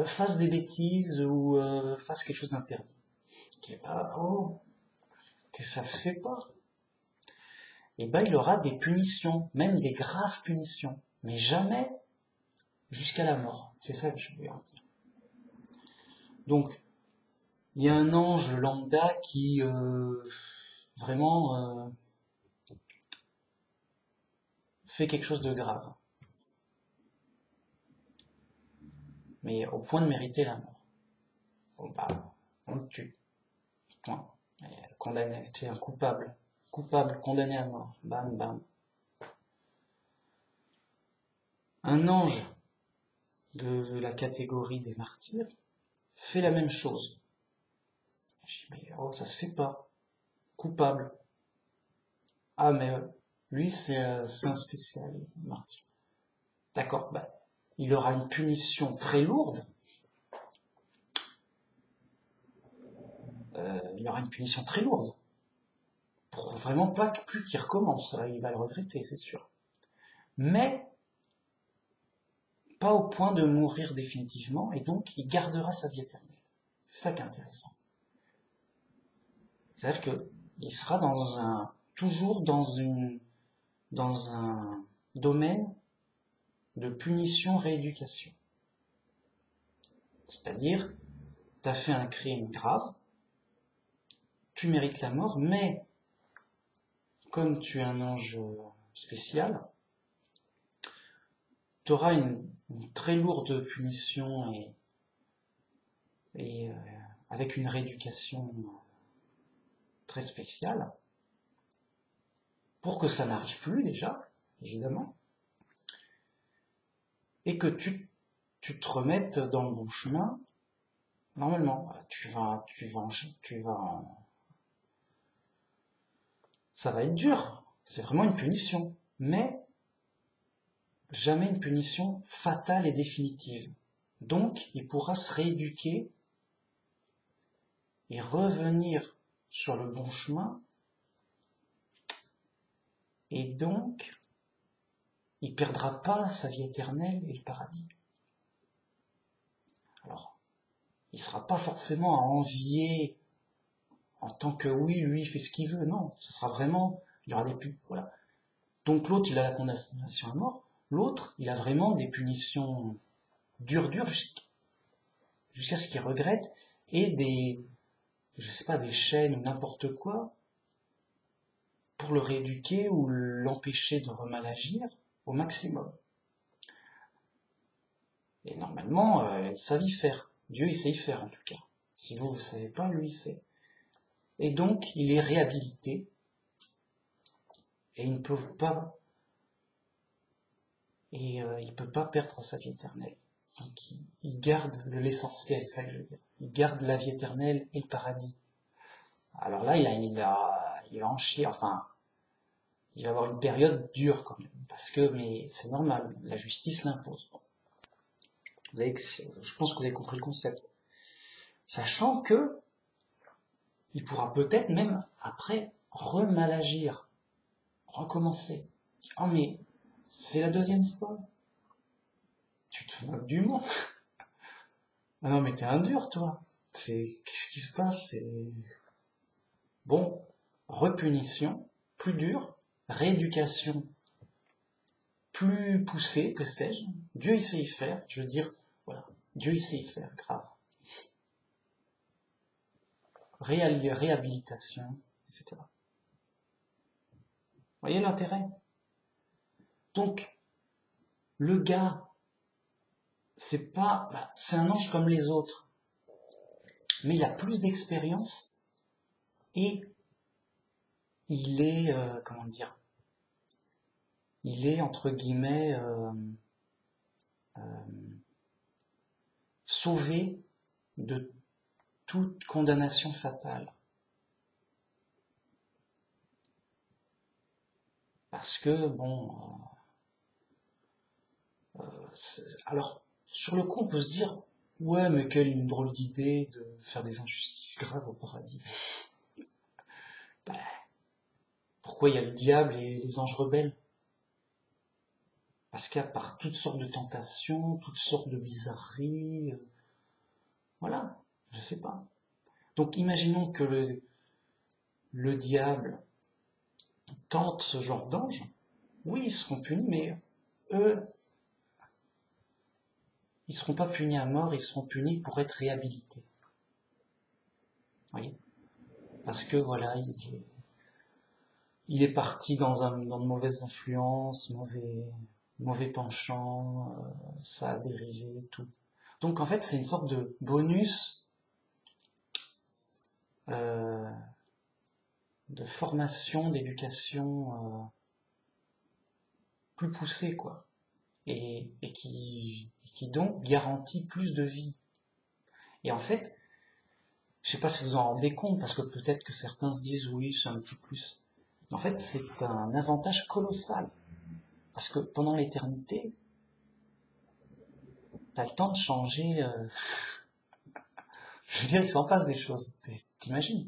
fasse des bêtises ou fasse quelque chose d'interdit. Que ça se fait pas. Et il aura des punitions, même des graves punitions, mais jamais jusqu'à la mort. C'est ça que je veux dire. Donc, il y a un ange lambda qui vraiment fait quelque chose de grave, mais au point de mériter la mort. Bon, on le tue. Point. Condamné, c'est un coupable, condamné à mort. Bam, bam. Un ange de la catégorie des martyrs fait la même chose. Je dis, mais ça se fait pas. Coupable. Ah, mais lui, c'est un spécial martyr. D'accord, il aura une punition très lourde. Il aura une punition très lourde. Pour vraiment pas plus qu'il recommence. Il va le regretter, c'est sûr. Mais pas au point de mourir définitivement, et donc il gardera sa vie éternelle. C'est ça qui est intéressant. C'est-à-dire qu'il sera toujours dans un domaine de punition-rééducation. C'est-à-dire, tu as fait un crime grave, tu mérites la mort, mais comme tu es un ange spécial, tu auras une très lourde punition et avec une rééducation très spéciale, pour que ça n'arrive plus déjà, évidemment, et que tu te remettes dans le bon chemin. Normalement, ça va être dur, c'est vraiment une punition, mais jamais une punition fatale et définitive. Donc, il pourra se rééduquer et revenir sur le bon chemin, et donc, il ne perdra pas sa vie éternelle et le paradis. Alors, il ne sera pas forcément à envier en tant que oui, lui, il fait ce qu'il veut. Non, ce sera vraiment, il y aura des punitions. Voilà. Donc l'autre, il a la condamnation à mort. L'autre, il a vraiment des punitions dures jusqu'à ce qu'il regrette, et des chaînes ou n'importe quoi pour le rééduquer ou l'empêcher de mal agir au maximum. Et normalement, il savent y faire. Dieu, il sait y faire en tout cas. Si vous ne savez pas, lui, il sait. Et donc, il est réhabilité, et il ne peut pas, il peut pas perdre sa vie éternelle. Donc, il garde l'essentiel, c'est ça que je veux dire. Il garde la vie éternelle et le paradis. Alors là, il va en chier, enfin, il va avoir une période dure quand même, mais c'est normal, la justice l'impose. Je pense que vous avez compris le concept. Sachant que il pourra peut-être même après mal agir, recommencer. Oh mais c'est la deuxième fois. Tu te moques du monde. Ah non mais t'es un dur toi. Qu'est-ce qui se passe? Bon, repunition, plus dure, rééducation plus poussée, que sais-je. Dieu il sait y faire, je veux dire, voilà, Dieu il sait y faire, grave. Réhabilitation, etc. Vous voyez l'intérêt? Donc, le gars, c'est un ange comme les autres, mais il a plus d'expérience et il est, il est entre guillemets sauvé de toute condamnation fatale. Parce que, bon, alors, sur le coup, on peut se dire, ouais, mais quelle drôle d'idée de faire des injustices graves au paradis. Pourquoi il y a le diable et les anges rebelles? Parce qu'il y a par toutes sortes de tentations, toutes sortes de bizarreries, voilà, je sais pas. Donc imaginons que le diable tente ce genre d'anges. Oui, ils seront punis, mais eux, ils seront pas punis à mort, ils seront punis pour être réhabilités. Vous voyez? Parce que voilà, il est parti dans de mauvaises influences, mauvais penchant, ça a dérivé, tout. Donc en fait, c'est une sorte de bonus de formation, d'éducation plus poussée, quoi. Et qui donc garantit plus de vie. Et en fait, je sais pas si vous en rendez compte, parce que peut-être que certains se disent oui, c'est un petit plus. En fait, c'est un avantage colossal. Parce que pendant l'éternité, t'as le temps de changer. Je veux dire, il s'en passe des choses. T'imagines?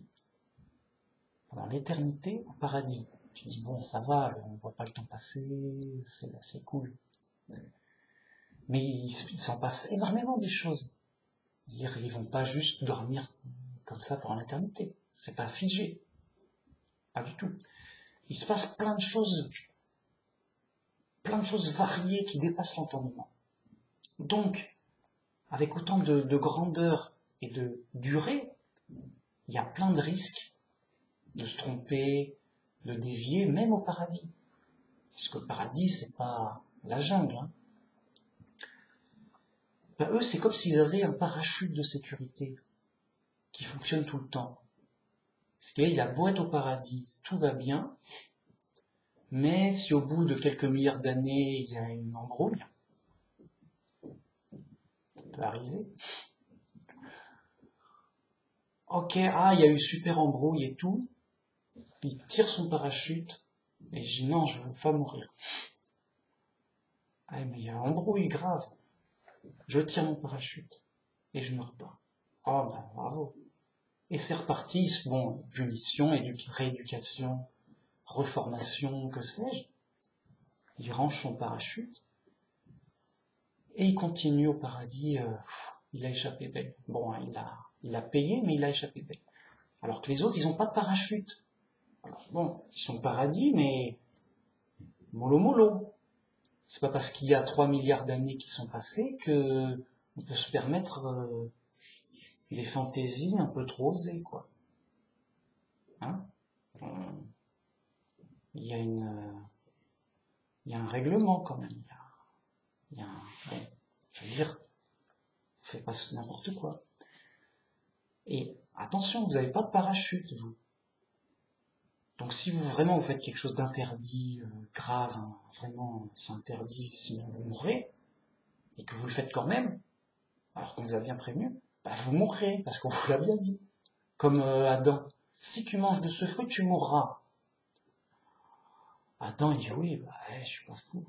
Pendant l'éternité, au paradis. Tu dis, bon, ça va, on voit pas le temps passer, c'est cool. Mais il s'en passe énormément des choses. Dire, ils vont pas juste dormir comme ça pour l'éternité. C'est pas figé. Pas du tout. Il se passe plein de choses variées qui dépassent l'entendement. Donc, avec autant de grandeur et de durée, il y a plein de risques de se tromper, de dévier, même au paradis. Parce que le paradis, c'est pas la jungle. Hein. Ben, eux, c'est comme s'ils avaient un parachute de sécurité qui fonctionne tout le temps. Parce qu'il a beau être au paradis, tout va bien, mais si au bout de quelques milliards d'années, il y a une embrouille, ça peut arriver. Ok, ah, il y a eu super embrouille et tout, il tire son parachute, et je dis non, je veux pas mourir. Ah, mais il y a embrouille grave. Je tire mon parachute, et je meurs pas. Oh, ben, bravo. Et c'est reparti, bon, punition, rééducation, reformation, que sais-je. Il range son parachute, et il continue au paradis, il a échappé belle. Bon, hein, il a payé, mais il a échappé belle. Alors que les autres, ils n'ont pas de parachute. Alors bon, ils sont au paradis, mais mollo mollo. C'est pas parce qu'il y a 3 milliards d'années qui sont passées que on peut se permettre des fantaisies un peu trop osées, quoi. Hein? Il y a il y a un règlement quand même. Il y a bon, je veux dire, on fait pas n'importe quoi. Et attention, vous n'avez pas de parachute, vous. Donc si vous faites quelque chose d'interdit, grave, hein, vraiment c'est interdit, sinon vous mourrez, et que vous le faites quand même, alors qu'on vous a bien prévenu, bah vous mourrez, parce qu'on vous l'a bien dit. Comme Adam, si tu manges de ce fruit, tu mourras. Adam il dit oui, bah je suis pas fou.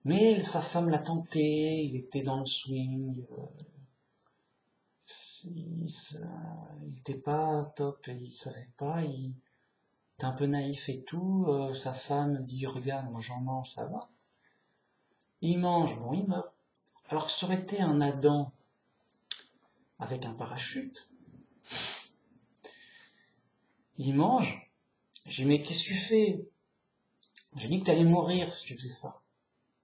Mais sa femme l'a tenté, il était dans le swing, il était pas top, et il savait pas, il était un peu naïf et tout, sa femme dit regarde, moi j'en mange, ça va. Il mange, bon il meurt. Alors que ça aurait été un Adam avec un parachute, il mange, j'ai dit mais qu'est-ce que tu fais? J'ai dit que t'allais mourir si tu faisais ça.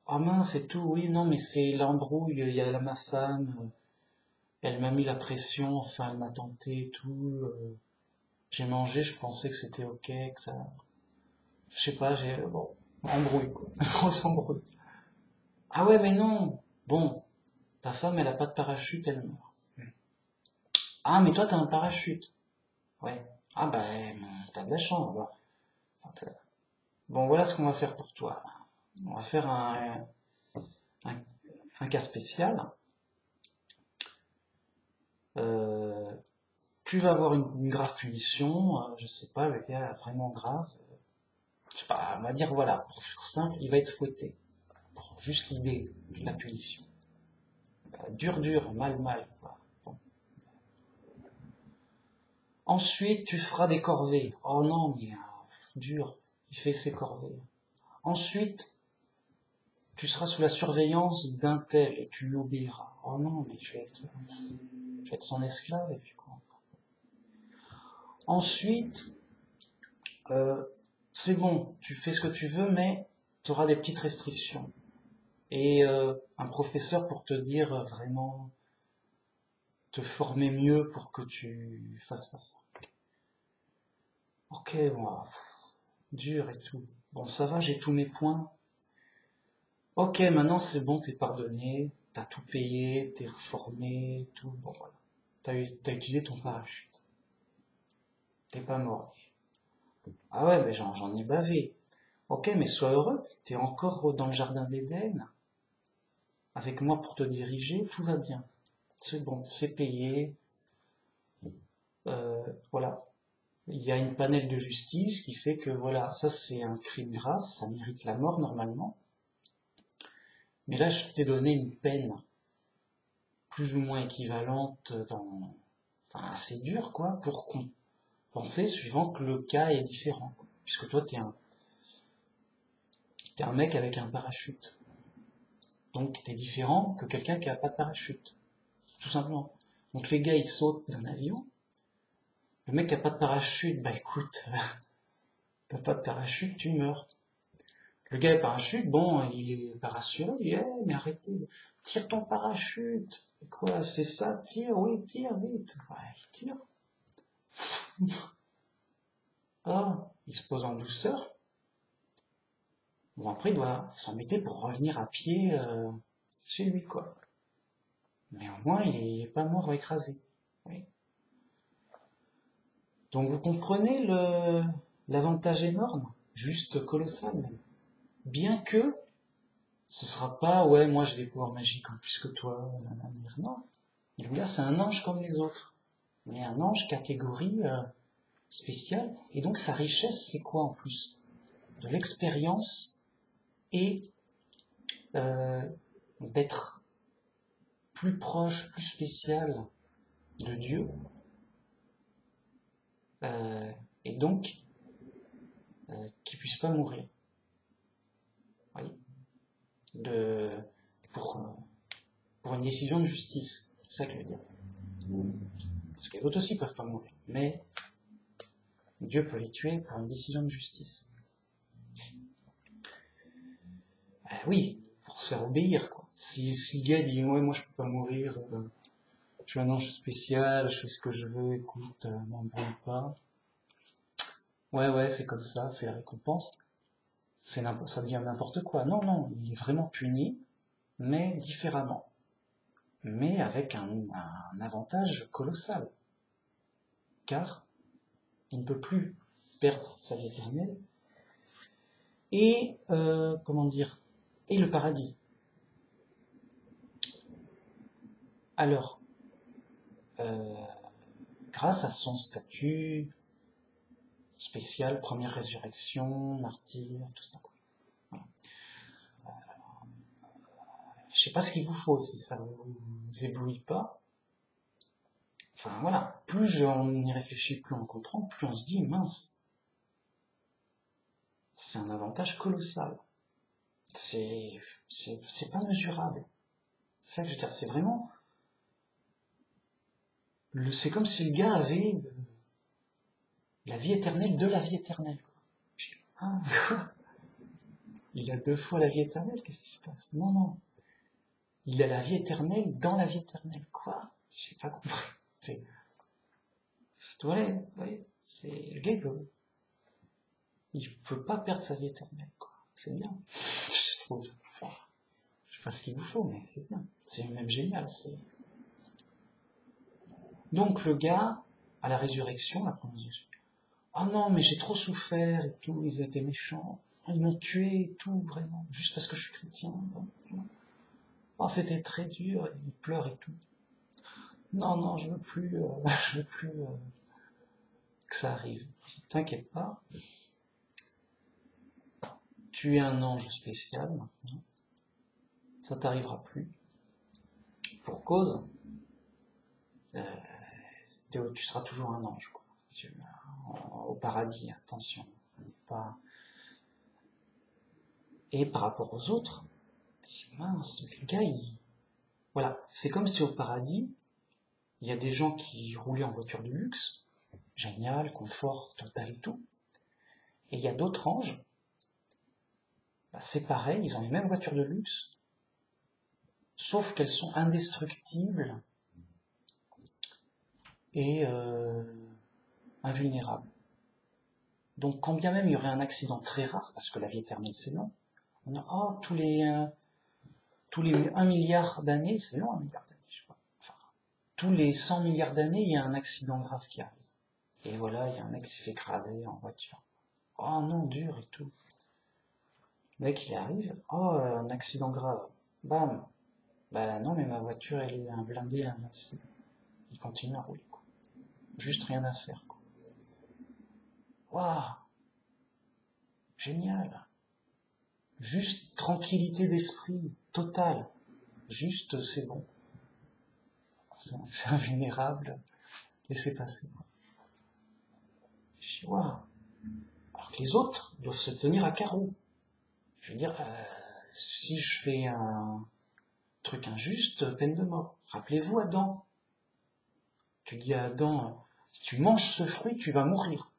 Ah mince c'est tout, oui non mais c'est l'embrouille, il y a là ma femme, elle m'a mis la pression, enfin elle m'a tenté et tout, j'ai mangé, je pensais que c'était ok, que ça... Je sais pas, bon, embrouille quoi, grosse embrouille. Ah ouais mais non, bon, ta femme elle a pas de parachute, elle meurt. Ah mais toi t'as un parachute. Ouais. Ah bah t'as de la chance. Bah. Enfin, bon voilà ce qu'on va faire pour toi. On va faire un, un cas spécial. Euh, tu vas avoir une grave punition, je sais pas, le gars vraiment grave. Je sais pas, on va dire voilà, pour faire simple, il va être fouetté. Pour juste l'idée de la punition. Dur, mal, quoi. Bon. Ensuite, tu feras des corvées. Oh non, mais dur, il fait ses corvées. Ensuite, tu seras sous la surveillance d'un tel et tu lui obéiras. Oh non, mais je vais être son esclave et puis quoi. Ensuite, c'est bon, tu fais ce que tu veux, mais tu auras des petites restrictions. Et un professeur pour te dire vraiment, te former mieux pour que tu fasses pas ça. Ok, bon, dur et tout. Bon, ça va, j'ai tous mes points. Ok, maintenant c'est bon, t'es pardonné, t'as tout payé, t'es reformé, tout, bon voilà. T'as utilisé ton parachute. T'es pas mort. Ah ouais, mais j'en ai bavé. Ok, mais sois heureux, t'es encore dans le jardin d'Éden, avec moi pour te diriger, tout va bien. C'est bon, c'est payé, voilà. Il y a une panel de justice qui fait que, voilà, ça c'est un crime grave, ça mérite la mort normalement. Mais là, je t'ai donné une peine plus ou moins équivalentes enfin, assez dures, quoi, pour compenser suivant que le cas est différent, quoi. Puisque toi, t'es un mec avec un parachute. Donc, t'es différent que quelqu'un qui a pas de parachute. Tout simplement. Donc, les gars, ils sautent d'un avion. Le mec qui a pas de parachute, bah écoute, t'as pas de parachute, tu meurs. Le gars est parachute, bon, il est pas rassuré, il dit, hey, mais arrêtez, tire ton parachute. Quoi, c'est ça, tire, oui, tire, vite. Ouais, il tire. Ah, il se pose en douceur. Bon, après, il doit s'embêter pour revenir à pied chez lui, quoi. Mais au moins, il est pas mort écrasé. Oui. Donc, vous comprenez l'avantage énorme, juste colossal même. Bien que ce sera pas, ouais, moi j'ai des pouvoirs magiques en plus que toi, non. Là, c'est un ange comme les autres. Mais un ange catégorie spéciale. Et donc, sa richesse, c'est quoi en plus? De l'expérience et d'être plus proche, plus spécial de Dieu. Et donc, qu'il puisse pas mourir. Oui. Pour une décision de justice. C'est ça que je veux dire. Parce que les autres aussi peuvent pas mourir. Mais Dieu peut les tuer pour une décision de justice. Oui, pour se faire obéir, quoi. Si le gars dit, ouais, moi je peux pas mourir, je suis un ange spécial, je fais ce que je veux, écoute, m'embrouille pas. Ouais, c'est comme ça, c'est la récompense. Ça devient n'importe quoi. Non, non, il est vraiment puni, mais différemment. Mais avec un avantage colossal. Car il ne peut plus perdre sa vie éternelle. Et, comment dire, et le paradis. Alors, grâce à son statut spécial, première résurrection, martyr, tout ça, quoi. Voilà. Je sais pas ce qu'il vous faut, si ça vous éblouit pas. Enfin voilà, plus on y réfléchit, plus on comprend, plus on se dit, mince, c'est un avantage colossal. C'est pas mesurable. C'est ça que je veux dire, c'est vraiment... C'est comme si le gars avait la vie éternelle de la vie éternelle. Ah, quoi? Il a 2 fois la vie éternelle, qu'est-ce qui se passe? Non, non. Il a la vie éternelle dans la vie éternelle. Quoi? J'ai pas compris. C'est ouais, le gars, il peut pas perdre sa vie éternelle, quoi. C'est bien. Je trouve. Enfin, je sais pas ce qu'il vous faut, mais c'est bien. C'est même génial. Donc le gars, à la résurrection, la première résurrection, oh non, mais j'ai trop souffert et tout, ils étaient méchants. Ils m'ont tué et tout, vraiment, juste parce que je suis chrétien. Oh, c'était très dur, il pleure et tout. Non, non, je veux plus, je veux plus que ça arrive. T'inquiète pas, tu es un ange spécial maintenant, ça t'arrivera plus. Pour cause, tu seras toujours un ange, quoi. Au paradis, attention. Pas... Et par rapport aux autres, mince, le gars, voilà, c'est comme si au paradis, il y a des gens qui roulaient en voiture de luxe, génial, confort total et tout, et il y a d'autres anges, bah, c'est pareil, ils ont les mêmes voitures de luxe, sauf qu'elles sont indestructibles et invulnérables. Donc quand bien même il y aurait un accident très rare, parce que la vie éternelle c'est long, on a tous les 1 milliard d'années, c'est long 1 milliard d'années, je sais pas. Enfin, tous les 100 milliards d'années, il y a un accident grave qui arrive. Et voilà, il y a un mec qui s'est fait écraser en voiture. Oh non, dur et tout. Le mec il arrive, un accident grave. Bam. Bah non, mais ma voiture elle est un blindé invincible. Il continue à rouler, quoi. Juste rien à faire, quoi. Waouh, génial. Juste tranquillité d'esprit, totale. Juste c'est bon. c'est invulnérable, laissez passer. Je dis, waouh. Alors que les autres doivent se tenir à carreau. Je veux dire, si je fais un truc injuste, peine de mort. Rappelez-vous Adam. Tu dis à Adam, si tu manges ce fruit, tu vas mourir.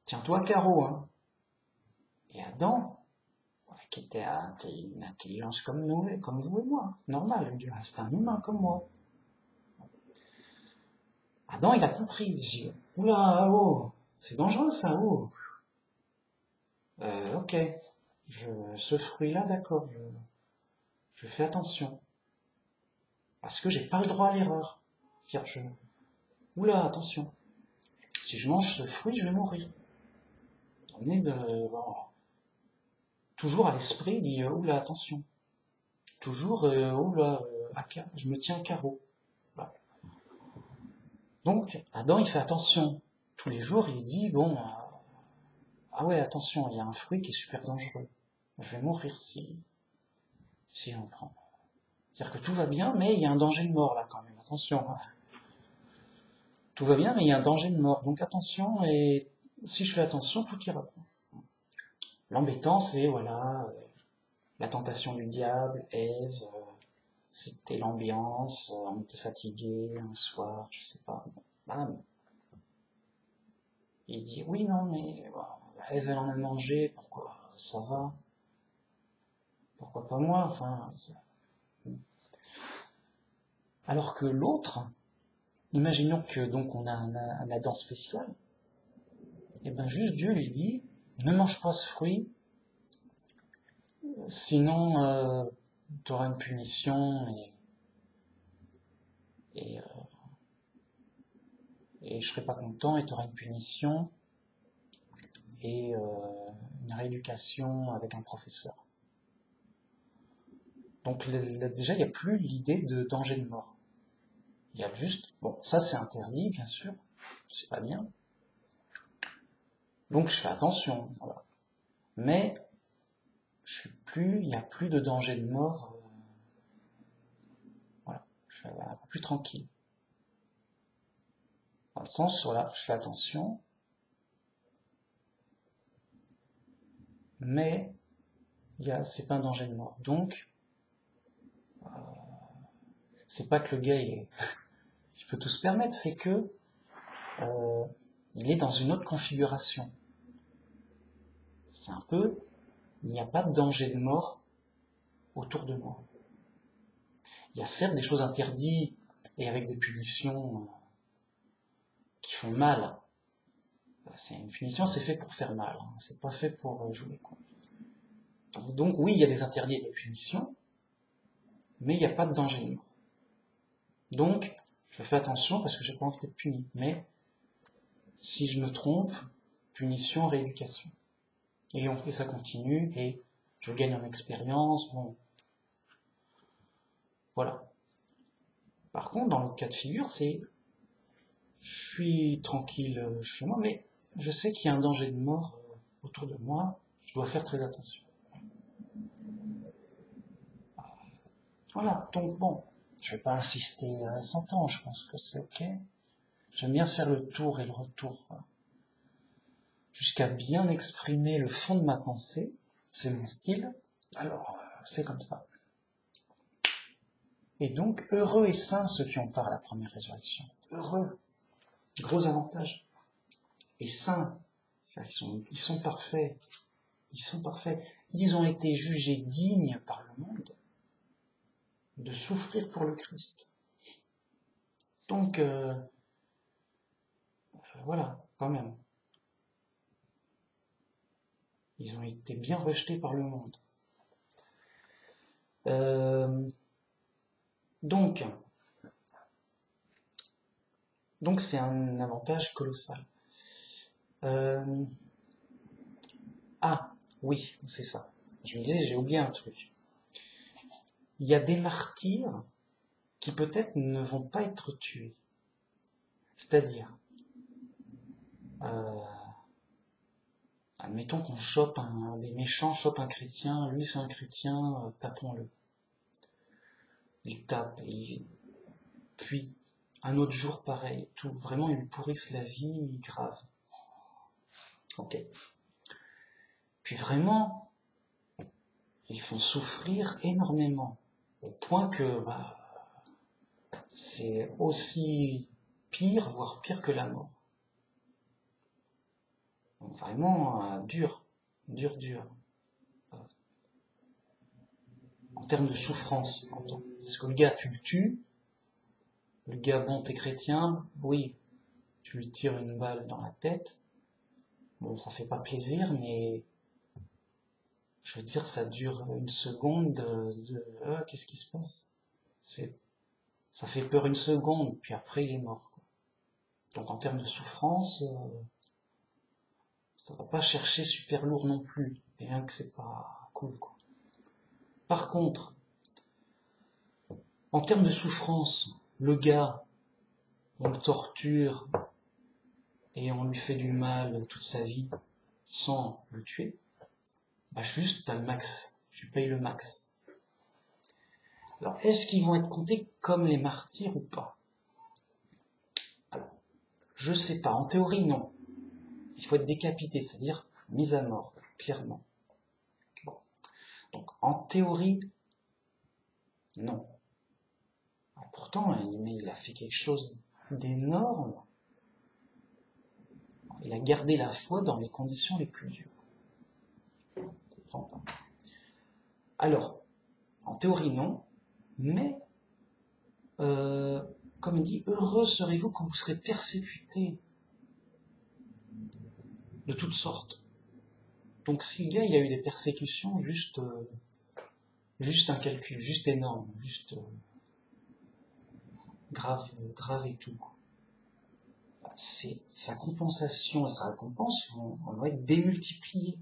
Tiens-toi à carreau, hein. Et Adam, qui était une intelligence comme nous, comme vous et moi, normal, c'est un humain comme moi. Adam, il a compris, il dit, oula, oh, c'est dangereux ça, oh. Ok, ce fruit-là, d'accord, je fais attention. Parce que j'ai pas le droit à l'erreur. C'est-à-dire, oula, attention. Si je mange ce fruit, je vais mourir. On est toujours à l'esprit, il dit, oula, attention. Toujours, oula, je me tiens à carreau. Voilà. Donc, Adam, il fait attention. Tous les jours, il dit, bon, ah ouais, attention, il y a un fruit qui est super dangereux. Je vais mourir si j'en prends. C'est-à-dire que tout va bien, mais il y a un danger de mort là quand même. Attention. Tout va bien, mais il y a un danger de mort. Donc attention, et si je fais attention, tout ira bien. L'embêtant, c'est, voilà, la tentation du diable, Ève, c'était l'ambiance, on était fatigué un soir, je sais pas. Bon, bam. Il dit, oui, non, mais Ève, elle en a mangé, pourquoi ça va? Pourquoi pas moi? Enfin, alors que l'autre, imaginons que donc on a un Adam spécial, et ben juste Dieu lui dit, ne mange pas ce fruit, sinon tu auras une punition et je serai pas content et tu auras une punition et une rééducation avec un professeur. Donc déjà il n'y a plus l'idée de danger de mort. Il y a juste, bon, ça c'est interdit bien sûr, c'est pas bien. Donc je fais attention, voilà. Mais il n'y a plus de danger de mort. Voilà, je suis un peu plus tranquille. Dans le sens, voilà, je fais attention, mais c'est pas un danger de mort. Donc, c'est pas que le gars il peut tout se permettre, c'est que il est dans une autre configuration. C'est un peu, il n'y a pas de danger de mort autour de moi. Il y a certes des choses interdites et avec des punitions qui font mal. C'est une punition, c'est fait pour faire mal, hein. C'est pas fait pour jouer, quoi. Donc oui, il y a des interdits et des punitions, mais il n'y a pas de danger de mort. Donc, je fais attention parce que j'ai pas envie d'être puni. Mais si je me trompe, punition, rééducation. Et ça continue, et je gagne en expérience, bon. Voilà. Par contre, dans le cas de figure, c'est je suis tranquille chez moi, mais je sais qu'il y a un danger de mort autour de moi, je dois faire très attention. Voilà, donc bon, je vais pas insister 100 ans, je pense que c'est ok. J'aime bien faire le tour et le retour, jusqu'à bien exprimer le fond de ma pensée, c'est mon style, alors c'est comme ça. Et donc, heureux et saints ceux qui ont part à la première résurrection. Heureux, gros avantage. Et saints, c'est-à-dire ils sont parfaits, ils ont été jugés dignes par le monde de souffrir pour le Christ. Donc, voilà, quand même. Ils ont été bien rejetés par le monde. Donc c'est un avantage colossal. Ah, oui, c'est ça. Je me disais, j'ai oublié un truc. Il y a des martyrs qui peut-être ne vont pas être tués. C'est-à-dire, admettons qu'on chope des méchants chopent un chrétien, lui c'est un chrétien, tapons-le. Il tape, puis un autre jour pareil, tout, vraiment ils lui pourrissent la vie grave. Ok. Puis vraiment, ils font souffrir énormément, au point que c'est aussi pire, voire pire que la mort. Donc vraiment dur, dur. En termes de souffrance, parce que le gars, tu le tues, le gars, bon, t'es chrétien, oui, tu lui tires une balle dans la tête, bon, ça fait pas plaisir, mais je veux dire, ça dure une seconde qu'est-ce qui se passe? Ça fait peur une seconde, puis après il est mort, quoi. Donc en termes de souffrance, ça va pas chercher super lourd non plus, bien que c'est pas cool, quoi. Par contre, en termes de souffrance, le gars, on le torture et on lui fait du mal toute sa vie sans le tuer, juste t'as le max, tu payes le max. Alors, est-ce qu'ils vont être comptés comme les martyrs ou pas? Alors, je sais pas, en théorie non. Il faut être décapité, c'est-à-dire mis à mort, clairement. Bon. Donc, en théorie, non. Alors, pourtant, il a fait quelque chose d'énorme. Il a gardé la foi dans les conditions les plus dures. Alors, en théorie, non, mais, comme il dit, heureux serez-vous quand vous serez persécutés de toutes sortes. Donc si le gars il a eu des persécutions, juste un calcul, juste énorme, juste grave et tout, c'est sa compensation et sa récompense vont être démultipliées.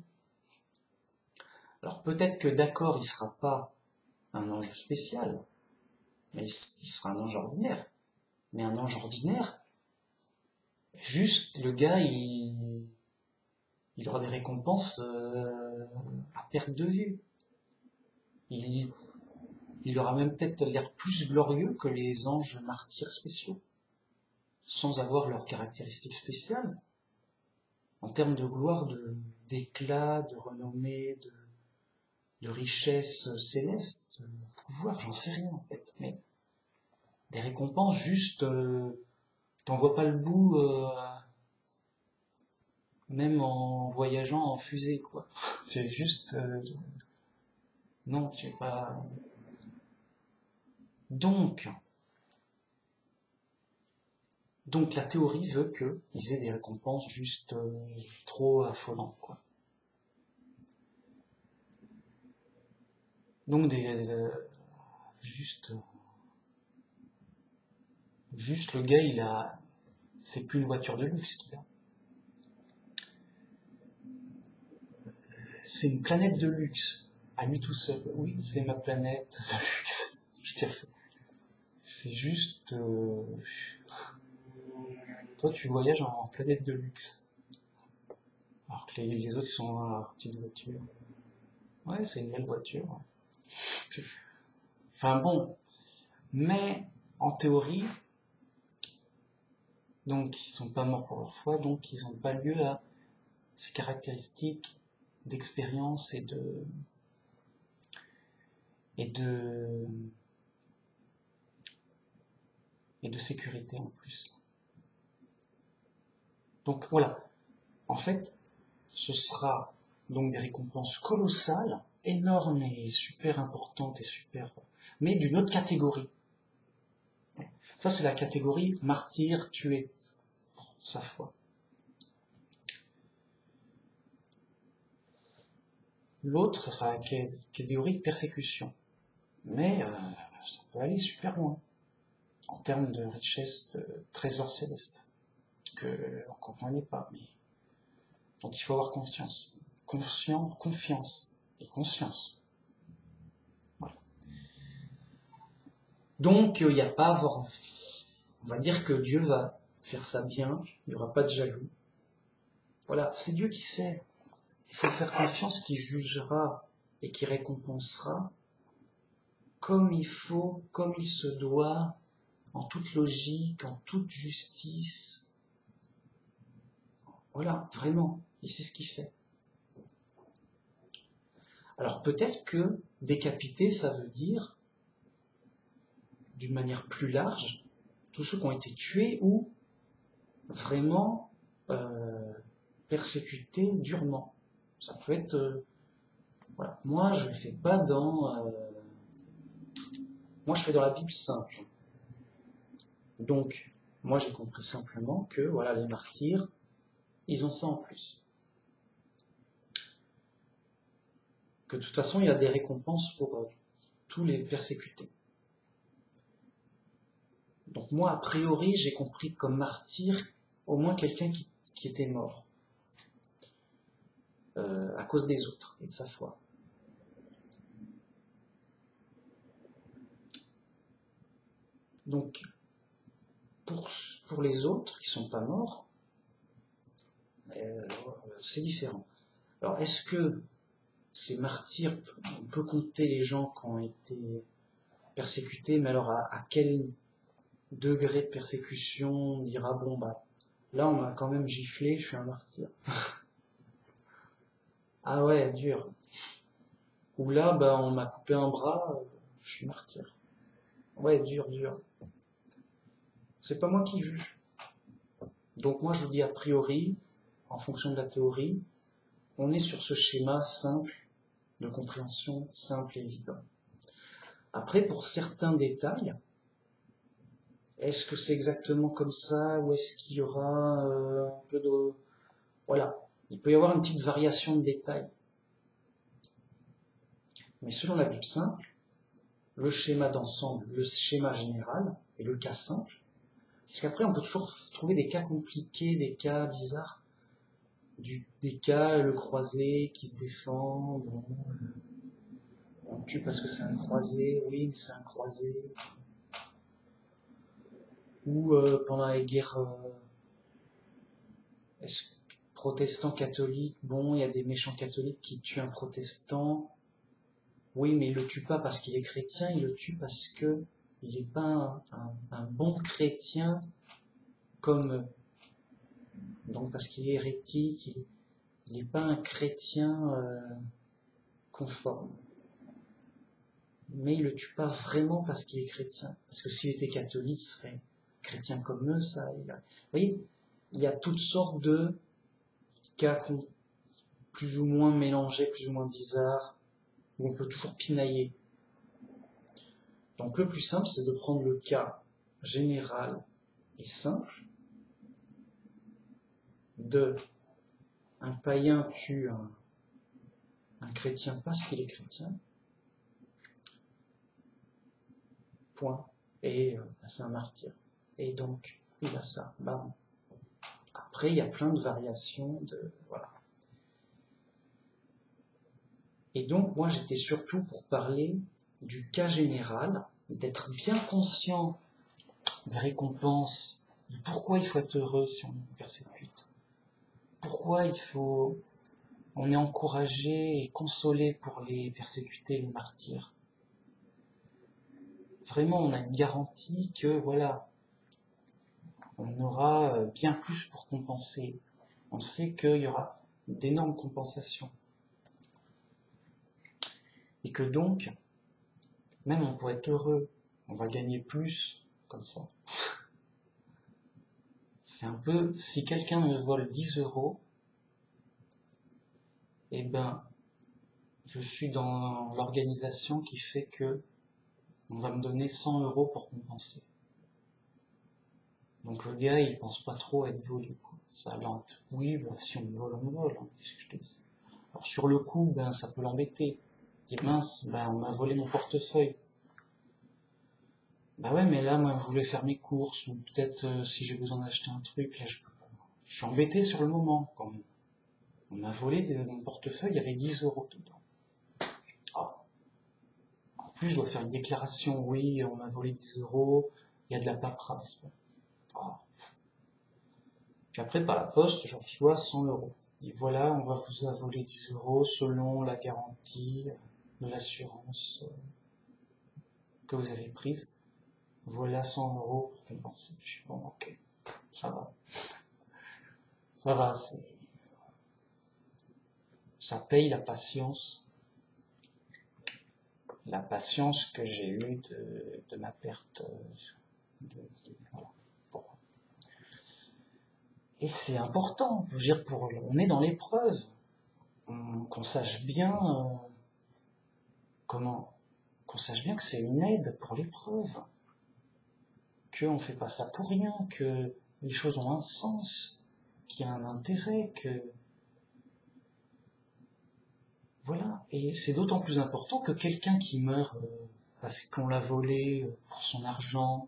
Alors peut-être que d'accord, il sera pas un ange spécial, mais il sera un ange ordinaire. Mais un ange ordinaire, juste le gars il aura des récompenses à perte de vue. Il aura même peut-être l'air plus glorieux que les anges martyrs spéciaux, sans avoir leurs caractéristiques spéciales, en termes de gloire, d'éclat, de renommée, de richesse céleste, de pouvoir, j'en sais rien en fait, mais des récompenses juste, t'en vois pas le bout, même en voyageant en fusée, quoi. C'est juste, non, tu sais pas. Donc la théorie veut qu'ils aient des récompenses juste trop affolantes, quoi. Donc juste le gars c'est plus une voiture de luxe qu'il a. C'est une planète de luxe, à lui tout seul. Oui, c'est ma planète de luxe. Je veux dire, c'est juste... Toi, tu voyages en planète de luxe. Alors que les autres, ils sont dans leur petite voiture. Ouais, c'est une belle voiture. Ouais. Enfin bon. Mais, en théorie, donc ils sont pas morts pour leur foi, donc ils n'ont pas lieu à ces caractéristiques d'expérience et de sécurité en plus. Donc voilà, en fait, ce sera donc des récompenses colossales, énormes et super importantes et super, mais d'une autre catégorie. Ça c'est la catégorie martyr tué pour sa foi. L'autre, ça sera la catégorie persécution, mais ça peut aller super loin en termes de richesse, de trésors célestes que on ne connaît pas, mais dont il faut avoir confiance et conscience. Voilà. Donc il n'y a pas à avoir, on va dire que Dieu va faire ça bien, il n'y aura pas de jaloux. Voilà, c'est Dieu qui sait. Il faut faire confiance qu'il jugera et qui récompensera comme il faut, comme il se doit, en toute logique, en toute justice. Voilà, vraiment, et c'est ce qu'il fait. Alors peut-être que décapiter, ça veut dire, d'une manière plus large, tous ceux qui ont été tués ou vraiment persécutés durement. Ça peut être... voilà. Moi, je ne le fais pas dans... moi, je fais dans la Bible simple. Donc, moi, j'ai compris simplement que, voilà, les martyrs, ils ont ça en plus. Que de toute façon, il y a des récompenses pour tous les persécutés. Donc moi, a priori, j'ai compris comme martyr au moins quelqu'un qui était mort à cause des autres et de sa foi. Donc, pour les autres qui ne sont pas morts, c'est différent. Alors, est-ce que ces martyrs, on peut compter les gens qui ont été persécutés, mais alors à quel degré de persécution on dira, bon, bah, là, on m'a quand même giflé, je suis un martyr. Ah ouais, dur. Ou là, bah, on m'a coupé un bras, je suis martyr. Ouais, dur, dur. C'est pas moi qui juge. Donc moi, je vous dis a priori, en fonction de la théorie, on est sur ce schéma simple, de compréhension simple et évident. Après, pour certains détails, est-ce que c'est exactement comme ça, ou est-ce qu'il y aura un peu de... Voilà, il peut y avoir une petite variation de détails. Mais selon la Bible simple, le schéma d'ensemble, le schéma général et le cas simple, parce qu'après on peut toujours trouver des cas compliqués, des cas bizarres, des cas, le croisé qui se défend, bon, on tue parce que c'est un croisé, oui, mais c'est un croisé. Ou pendant les guerres protestants catholiques, bon, il y a des méchants catholiques qui tuent un protestant. Oui, mais il le tue pas parce qu'il est chrétien, il le tue parce que il n'est pas un bon chrétien comme eux. Donc parce qu'il est hérétique, il n'est pas un chrétien conforme. Mais il le tue pas vraiment parce qu'il est chrétien. Parce que s'il était catholique, il serait chrétien comme eux, ça. Vous voyez, il y a toutes sortes de cas plus ou moins mélangés, plus ou moins bizarres, où on peut toujours pinailler. Donc le plus simple, c'est de prendre le cas général et simple de un païen tue un chrétien parce qu'il est chrétien, point, et c'est un martyr. Et donc, il a ça, bam. Après, il y a plein de variations, voilà. Et donc, moi, j'étais surtout pour parler du cas général, d'être bien conscient des récompenses, de pourquoi il faut être heureux si on nous persécute, pourquoi on est encouragé et consolé pour les persécuter, les martyrs. Vraiment, on a une garantie que, voilà, on aura bien plus pour compenser. On sait qu'il y aura d'énormes compensations. Et que donc, même on pourrait être heureux, on va gagner plus, comme ça. C'est un peu, si quelqu'un me vole 10 €, eh ben, je suis dans l'organisation qui fait que on va me donner 100 € pour compenser. Donc le gars, il pense pas trop à être volé, quoi. Ça lente. Oui, bah, si on me vole, hein, qu'est-ce que je te dis. Alors sur le coup, ben, ça peut l'embêter. Il dit, mince, ben, on m'a volé mon portefeuille. Bah ouais, mais là, moi, je voulais faire mes courses, ou peut-être si j'ai besoin d'acheter un truc, là, je suis embêté sur le moment, quand même. On m'a volé mon portefeuille, il y avait 10 € dedans. Ah. En plus, je dois faire une déclaration, oui, on m'a volé 10 €, il y a de la paperasse. Ah. Puis après, par la poste, je reçois 100 €. Il dit, voilà, on va vous voler 10 € selon la garantie de l'assurance que vous avez prise. voilà 100 euros pour compenser. Je suis bon, ok, ça va. Ça va, ça paye la patience que j'ai eue de ma perte. Voilà. Bon. Et c'est important, je veux dire, on est dans l'épreuve, qu'on sache bien qu'on sache bien que c'est une aide pour l'épreuve, qu'on ne fait pas ça pour rien, que les choses ont un sens, qu'il y a un intérêt, que voilà. Et c'est d'autant plus important que quelqu'un qui meurt parce qu'on l'a volé pour son argent,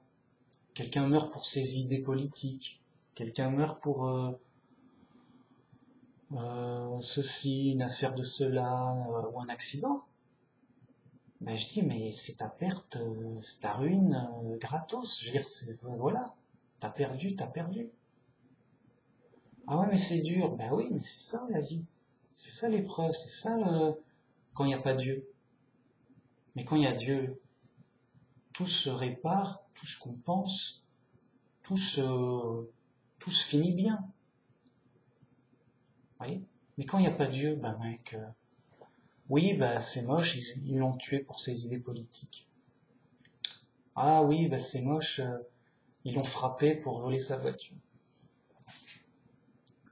quelqu'un meurt pour ses idées politiques, quelqu'un meurt pour ceci, une affaire de cela, ou un accident. Ben je dis, mais c'est ta perte, c'est ta ruine gratos. Je veux dire, voilà, t'as perdu, t'as perdu. Ah ouais, mais c'est dur. Ben oui, mais c'est ça la vie. C'est ça l'épreuve, c'est ça quand il n'y a pas Dieu. Mais quand il y a Dieu, tout se répare, tout se compense, tout se finit bien. Vous voyez? Mais quand il n'y a pas Dieu, ben mec, oui, ben c'est moche, ils l'ont tué pour ses idées politiques. Ah oui, ben c'est moche, ils l'ont frappé pour voler sa voiture.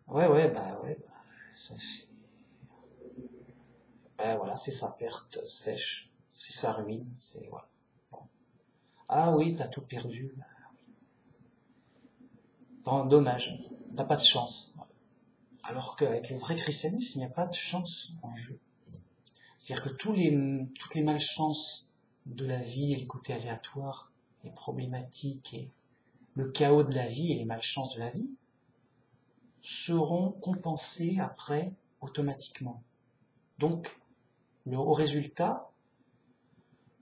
Ouais, ça, ben voilà, c'est sa perte sèche, c'est sa ruine, c'est voilà. Bon. Ah oui, t'as tout perdu. Dommage, t'as pas de chance. Alors qu'avec le vrai christianisme, il n'y a pas de chance en jeu. C'est-à-dire que toutes les malchances de la vie et les côtés aléatoires, les problématiques et le chaos de la vie et les malchances de la vie seront compensés après automatiquement. Donc, au résultat,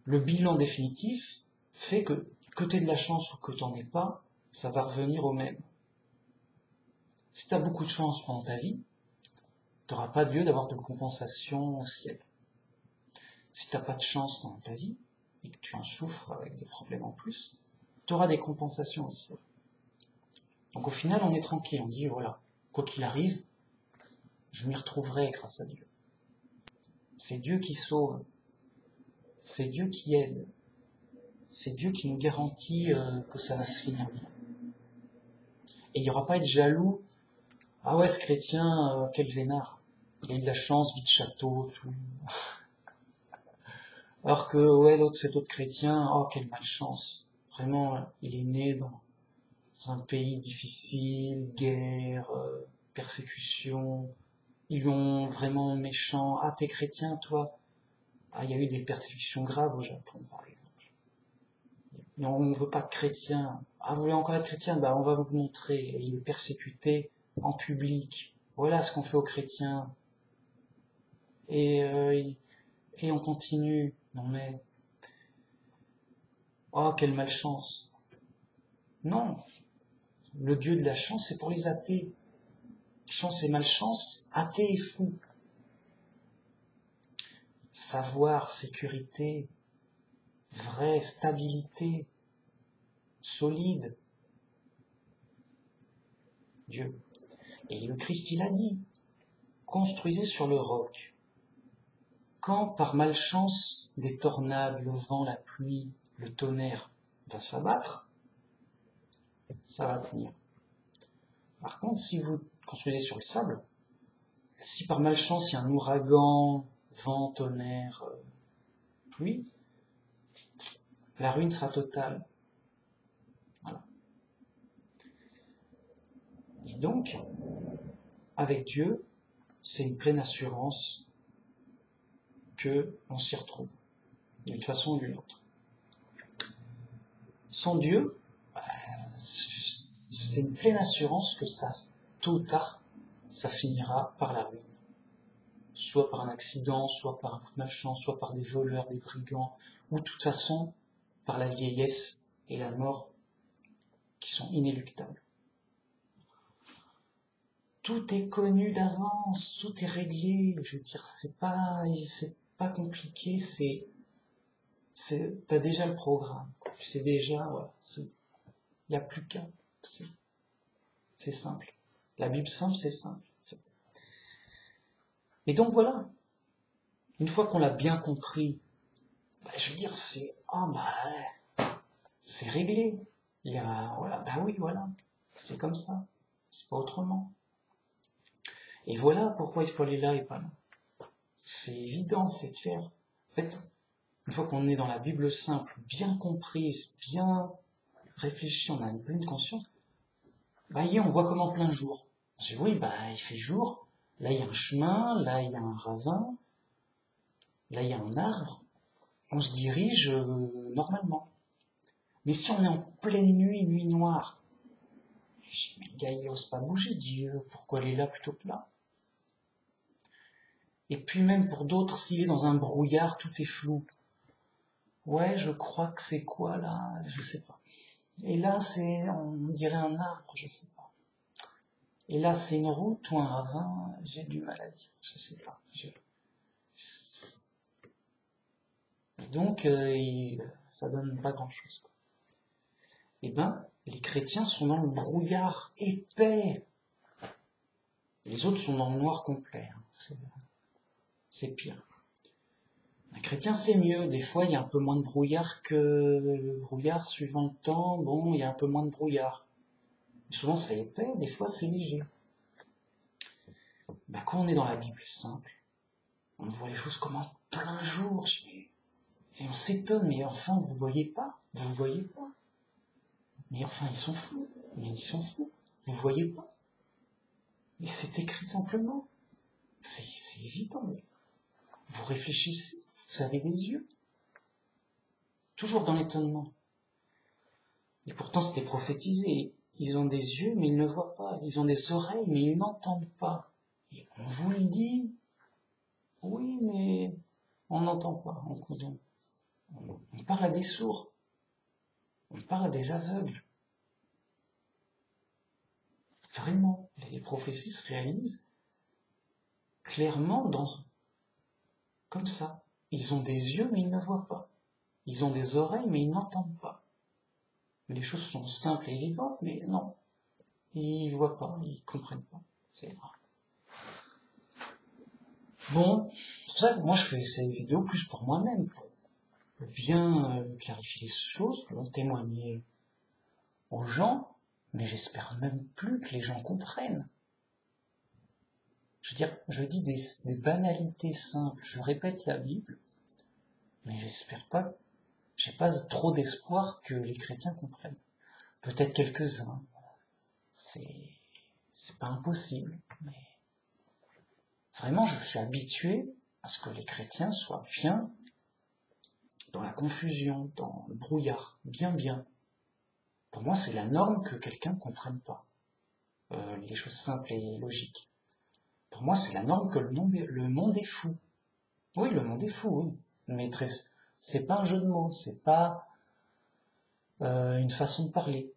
le bilan définitif fait que tu aies de la chance ou que tu n'en aies pas, ça va revenir au même. Si tu as beaucoup de chance pendant ta vie, tu n'auras pas lieu d'avoir de compensation au ciel. Si tu n'as pas de chance dans ta vie, et que tu en souffres avec des problèmes en plus, tu auras des compensations au ciel. Donc au final, on est tranquille, on dit, voilà, quoi qu'il arrive, je m'y retrouverai grâce à Dieu. C'est Dieu qui sauve, c'est Dieu qui aide, c'est Dieu qui nous garantit que ça va se finir bien. Et il n'y aura pas à être jaloux, ah ouais, ce chrétien, quel vénard, il a eu de la chance, vie de château, tout. Alors que, ouais, cet autre chrétien, oh, quelle malchance. Vraiment, il est né dans un pays difficile, guerre, persécution. Ils lui ont vraiment méchant. Ah, t'es chrétien, toi? Ah, il y a eu des persécutions graves au Japon, par exemple. Mais on ne veut pas de chrétiens. Ah, vous voulez encore être chrétien? Bah, on va vous montrer. Et il est persécuté en public. Voilà ce qu'on fait aux chrétiens. Et, et on continue. Non mais, oh, quelle malchance. Non, le Dieu de la chance, c'est pour les athées. Chance et malchance, athée et fou. Savoir, sécurité, vraie stabilité, solide. Dieu. Et le Christ, il a dit, construisez sur le roc. Quand par malchance des tornades, le vent, la pluie, le tonnerre va s'abattre, ça va tenir. Par contre, si vous construisez sur le sable, si par malchance il y a un ouragan, vent, tonnerre, pluie, la ruine sera totale. Voilà. Et donc, avec Dieu, c'est une pleine assurance que on s'y retrouve, d'une façon ou d'une autre. Sans Dieu, c'est une pleine assurance que ça, tôt ou tard, ça finira par la ruine. Soit par un accident, soit par un coup de malchance, soit par des voleurs, des brigands, ou de toute façon par la vieillesse et la mort qui sont inéluctables. Tout est connu d'avance, tout est réglé, je veux dire, c'est pas compliqué, t'as déjà le programme. Tu sais déjà, voilà, il n'y a plus qu'à. C'est simple. La Bible simple, c'est simple, en fait. Et donc voilà, une fois qu'on l'a bien compris, je veux dire, c'est réglé. Il y a, voilà, oui, voilà, c'est comme ça, c'est pas autrement. Et voilà pourquoi il faut aller là et pas là. C'est évident, c'est clair. En fait, une fois qu'on est dans la Bible simple, bien comprise, bien réfléchie, on a une pleine conscience, on voit comme en plein jour. On se dit, oui, il fait jour, là il y a un chemin, là il y a un ravin, là il y a un arbre, on se dirige normalement. Mais si on est en pleine nuit, nuit noire, mais le gars il n'ose pas bouger, Dieu, pourquoi il est là plutôt que là? Et puis même pour d'autres, s'il est dans un brouillard, tout est flou. Ouais, je crois que c'est quoi là? Je sais pas. Et là, on dirait un arbre, je sais pas. Et là, c'est une route ou un ravin, j'ai du mal à dire, je sais pas. Et donc, ça donne pas grand-chose. Eh les chrétiens sont dans le brouillard épais. Les autres sont dans le noir complet. C'est pire. Un chrétien, c'est mieux. Des fois, il y a un peu moins de brouillard que le brouillard suivant le temps. Bon, il y a un peu moins de brouillard. Mais souvent, c'est épais. Des fois, c'est léger. Quand on est dans la Bible simple, on voit les choses comme en plein jour. Et on s'étonne. Mais enfin, vous voyez pas. Vous voyez pas. Mais enfin, ils sont fous. Mais ils sont fous. Vous voyez pas. Et c'est écrit simplement. C'est évident. Vous réfléchissez. Vous avez des yeux. Toujours dans l'étonnement. Et pourtant, c'était prophétisé. Ils ont des yeux, mais ils ne voient pas. Ils ont des oreilles, mais ils n'entendent pas. Et on vous le dit. Oui, mais on n'entend pas. On parle à des sourds. On parle à des aveugles. Vraiment, les prophéties se réalisent clairement comme ça. Ils ont des yeux, mais ils ne voient pas. Ils ont des oreilles, mais ils n'entendent pas. Les choses sont simples et évidentes, mais non. Ils voient pas, ils comprennent pas. C'est vrai. Bon, c'est pour ça que moi je fais ces vidéos plus pour moi-même, pour bien clarifier les choses, pour témoigner aux gens, mais j'espère même plus que les gens comprennent. Je veux dire, je dis des banalités simples, je répète la Bible, mais j'espère pas, j'ai pas trop d'espoir que les chrétiens comprennent. Peut-être quelques-uns, c'est pas impossible, mais vraiment je suis habitué à ce que les chrétiens soient bien dans la confusion, dans le brouillard, bien. Pour moi, c'est la norme que quelqu'un ne comprenne pas. Les choses simples et logiques. Pour moi, c'est la norme que le monde est fou. Oui, le monde est fou, oui. Mais c'est pas un jeu de mots, c'est pas une façon de parler.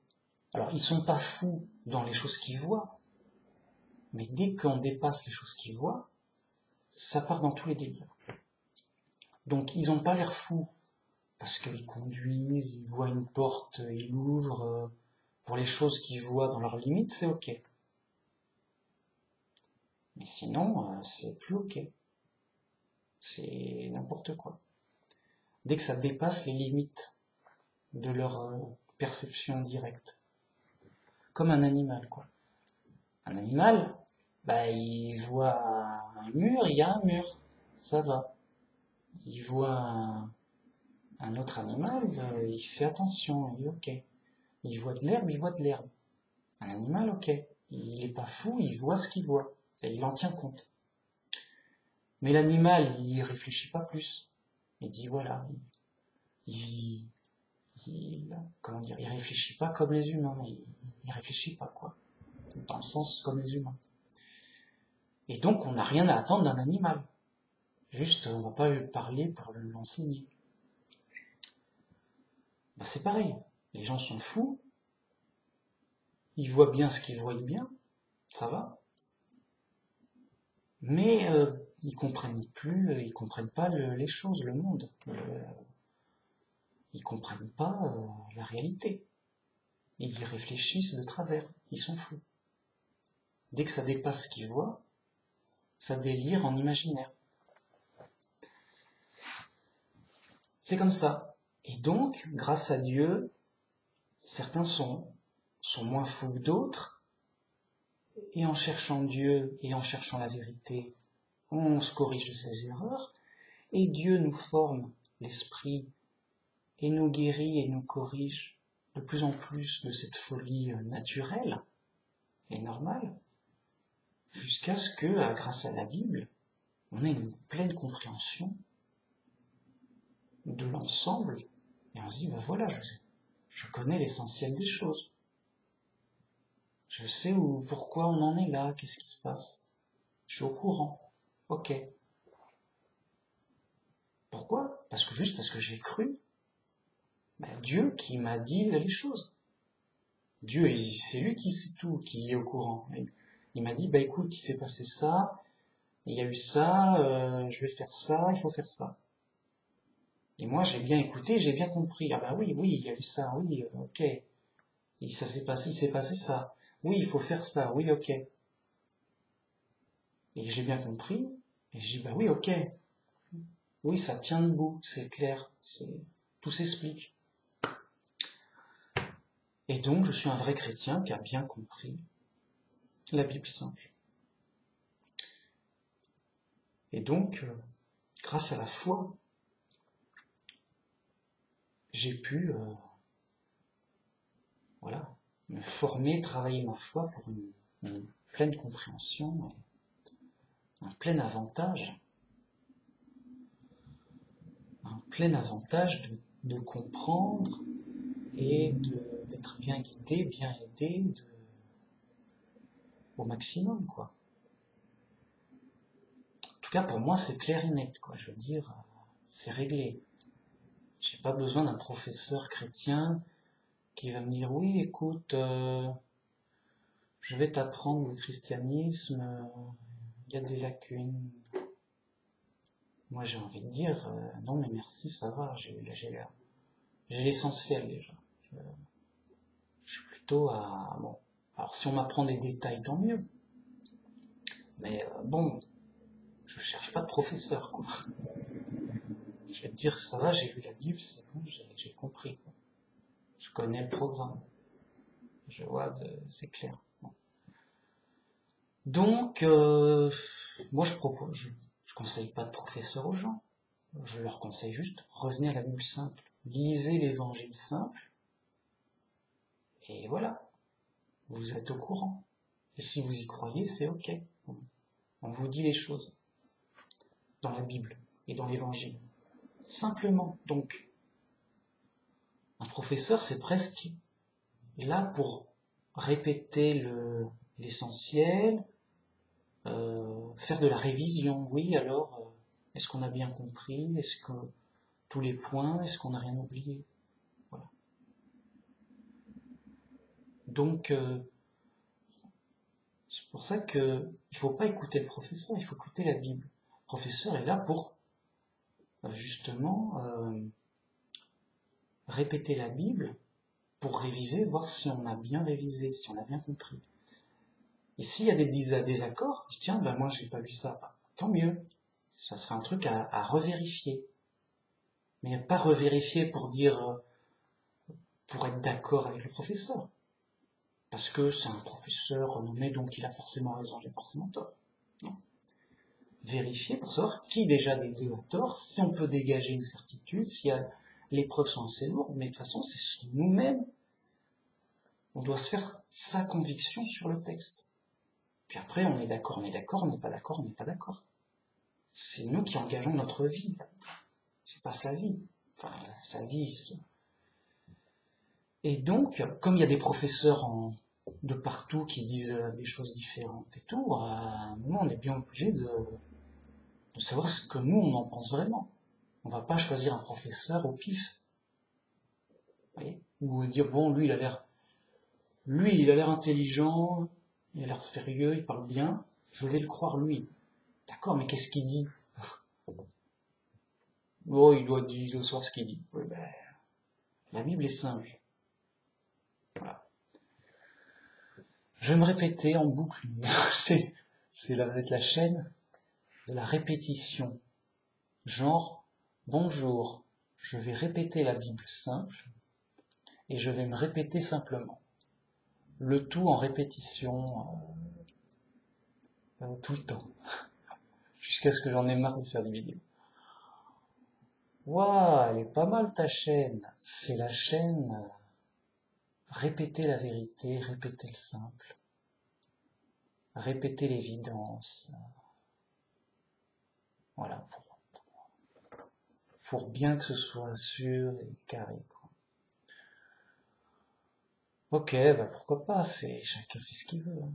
Alors, ils sont pas fous dans les choses qu'ils voient, mais dès qu'on dépasse les choses qu'ils voient, ça part dans tous les délires. Donc, ils ont pas l'air fous parce qu'ils conduisent, ils voient une porte, ils l'ouvrent. Pour les choses qu'ils voient dans leurs limites, c'est ok. Mais sinon, c'est plus ok. C'est n'importe quoi. Dès que ça dépasse les limites de leur perception directe. Comme un animal, quoi. Un animal, il voit un mur, il y a un mur. Ça va. Il voit un autre animal, il fait attention, il est ok. Il voit de l'herbe, il voit de l'herbe. Un animal, ok. Il est pas fou, il voit ce qu'il voit. Et il en tient compte. Mais l'animal, il réfléchit pas plus. Il dit voilà, il réfléchit pas comme les humains. Il réfléchit pas, quoi. Dans le sens comme les humains. Et donc, on n'a rien à attendre d'un animal. Juste, on va pas lui parler pour l'enseigner. C'est pareil. Les gens sont fous. Ils voient bien ce qu'ils voient bien. Ça va. Mais ils comprennent pas les choses, le monde. ils comprennent pas la réalité. Ils y réfléchissent de travers, ils sont fous. Dès que ça dépasse ce qu'ils voient, ça délire en imaginaire. C'est comme ça. Et donc, grâce à Dieu, certains sont moins fous que d'autres, et en cherchant Dieu et en cherchant la vérité, on se corrige de ses erreurs, et Dieu nous forme l'esprit, et nous guérit et nous corrige de plus en plus de cette folie naturelle et normale, jusqu'à ce que, grâce à la Bible, on ait une pleine compréhension de l'ensemble, et on se dit, ben voilà, je connais l'essentiel des choses. Je sais pourquoi on en est là, qu'est-ce qui se passe. Je suis au courant. Ok. Pourquoi? Parce que j'ai cru. Ben, Dieu qui m'a dit les choses. Dieu, c'est lui qui sait tout, qui est au courant. Il m'a dit, bah écoute, il s'est passé ça, il y a eu ça, je vais faire ça, il faut faire ça. Et moi, j'ai bien écouté, j'ai bien compris. Ah bah oui, il y a eu ça, oui, ok. Et ça s'est passé, il s'est passé ça. Oui, il faut faire ça, oui, ok. Et j'ai bien compris, et je dis, bah oui, ok. Oui, ça tient debout, c'est clair, tout s'explique. Et donc, je suis un vrai chrétien qui a bien compris la Bible simple. Et donc, grâce à la foi, j'ai pu me former, travailler ma foi pour une pleine compréhension, un plein avantage de comprendre et d'être bien guidé, bien aidé au maximum, quoi. En tout cas, pour moi, c'est clair et net, quoi. Je veux dire, c'est réglé. J'ai pas besoin d'un professeur chrétien qui va me dire, oui, écoute, je vais t'apprendre le christianisme, il y a des lacunes. Moi, j'ai envie de dire, non, mais merci, ça va, j'ai l'essentiel déjà. Je suis plutôt à... Bon, alors si on m'apprend des détails, tant mieux. Mais bon, je cherche pas de professeur, quoi. Je vais te dire, ça va, j'ai lu la Bible, c'est bon, j'ai compris, quoi. Je connais le programme. Je vois, c'est clair. Bon. Donc, moi je conseille pas de professeur aux gens. Je leur conseille juste, revenez à la Bible simple. Lisez l'évangile simple. Et voilà. Vous êtes au courant. Et si vous y croyez, c'est ok. On vous dit les choses. Dans la Bible et dans l'évangile. Simplement. Donc, un professeur, c'est presque là pour répéter l'essentiel, faire de la révision. Oui, alors, est-ce qu'on a bien compris? Est-ce que tous les points, est-ce qu'on n'a rien oublié? Voilà. Donc, c'est pour ça que il faut pas écouter le professeur, il faut écouter la Bible. Le professeur est là pour justement répéter la Bible pour réviser, voir si on a bien révisé, si on a bien compris. Et s'il y a des désaccords, je dis tiens, ben moi j'ai pas vu ça, bah, tant mieux. Ça sera un truc à revérifier. Mais pas revérifier pour dire, pour être d'accord avec le professeur. Parce que c'est un professeur renommé, donc il a forcément raison, j'ai forcément tort. Non. Vérifier pour savoir qui déjà des deux a tort, si on peut dégager une certitude, si les preuves sont assez lourdes, mais de toute façon, c'est nous-mêmes. On doit se faire sa conviction sur le texte. Puis après, on est d'accord, on n'est pas d'accord, on n'est pas d'accord. C'est nous qui engageons notre vie. C'est pas sa vie. Enfin, sa vie. Et donc, comme il y a des professeurs de partout qui disent des choses différentes et tout, à un moment, on est bien obligé de savoir ce que nous, on en pense vraiment. On va pas choisir un professeur au pif. Vous voyez? Ou dire, bon, lui, il a l'air intelligent, il a l'air sérieux, il parle bien, je vais le croire lui. D'accord, mais qu'est-ce qu'il dit? Oh, il doit savoir ce qu'il dit. Oui, ben, La Bible est simple. Voilà. Je vais me répéter en boucle. C'est la chaîne de la répétition. Genre, bonjour, je vais répéter la Bible simple et je vais me répéter simplement. Le tout en répétition tout le temps. Jusqu'à ce que j'en ai marre de faire des vidéos. Waouh, elle est pas mal ta chaîne. C'est la chaîne répéter la vérité, répéter le simple, répéter l'évidence. Voilà, pour bien que ce soit sûr et carré, quoi. Ok, bah pourquoi pas, chacun fait ce qu'il veut. Hein.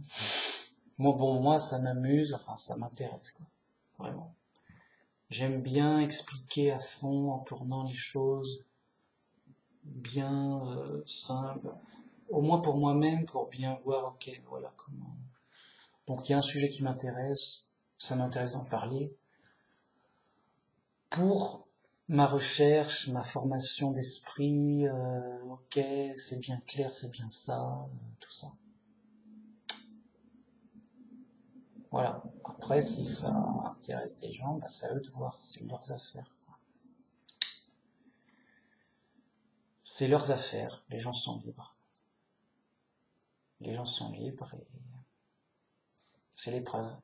Moi ça m'amuse, enfin ça m'intéresse, quoi. Vraiment. J'aime bien expliquer à fond en tournant les choses bien simples, au moins pour moi-même, pour bien voir, ok, voilà comment. Donc il y a un sujet qui m'intéresse, ça m'intéresse d'en parler. Pour ma recherche, ma formation d'esprit, ok, c'est bien clair, c'est bien ça, tout ça. Voilà. Après, si ça intéresse des gens, bah, c'est à eux de voir, c'est leurs affaires. C'est leurs affaires, les gens sont libres. Les gens sont libres et c'est l'épreuve.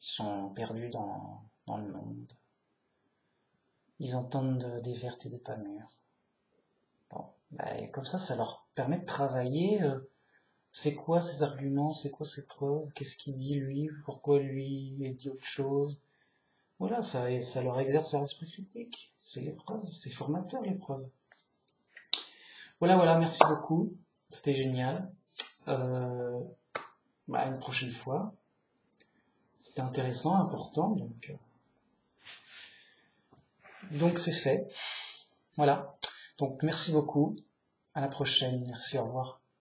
Ils sont perdus dans le monde. Ils entendent des vertes et des pas mûres. Bon, bah, et comme ça leur permet de travailler. C'est quoi ses arguments, c'est quoi ses preuves, qu'est-ce qu'il dit lui, pourquoi lui il dit autre chose. Voilà, ça leur exerce leur esprit critique. C'est l'épreuve, c'est formateur l'épreuve. Voilà, merci beaucoup. C'était génial. Une prochaine fois. C'était intéressant, important, donc c'est fait. Voilà. Donc merci beaucoup. À la prochaine. Merci, au revoir.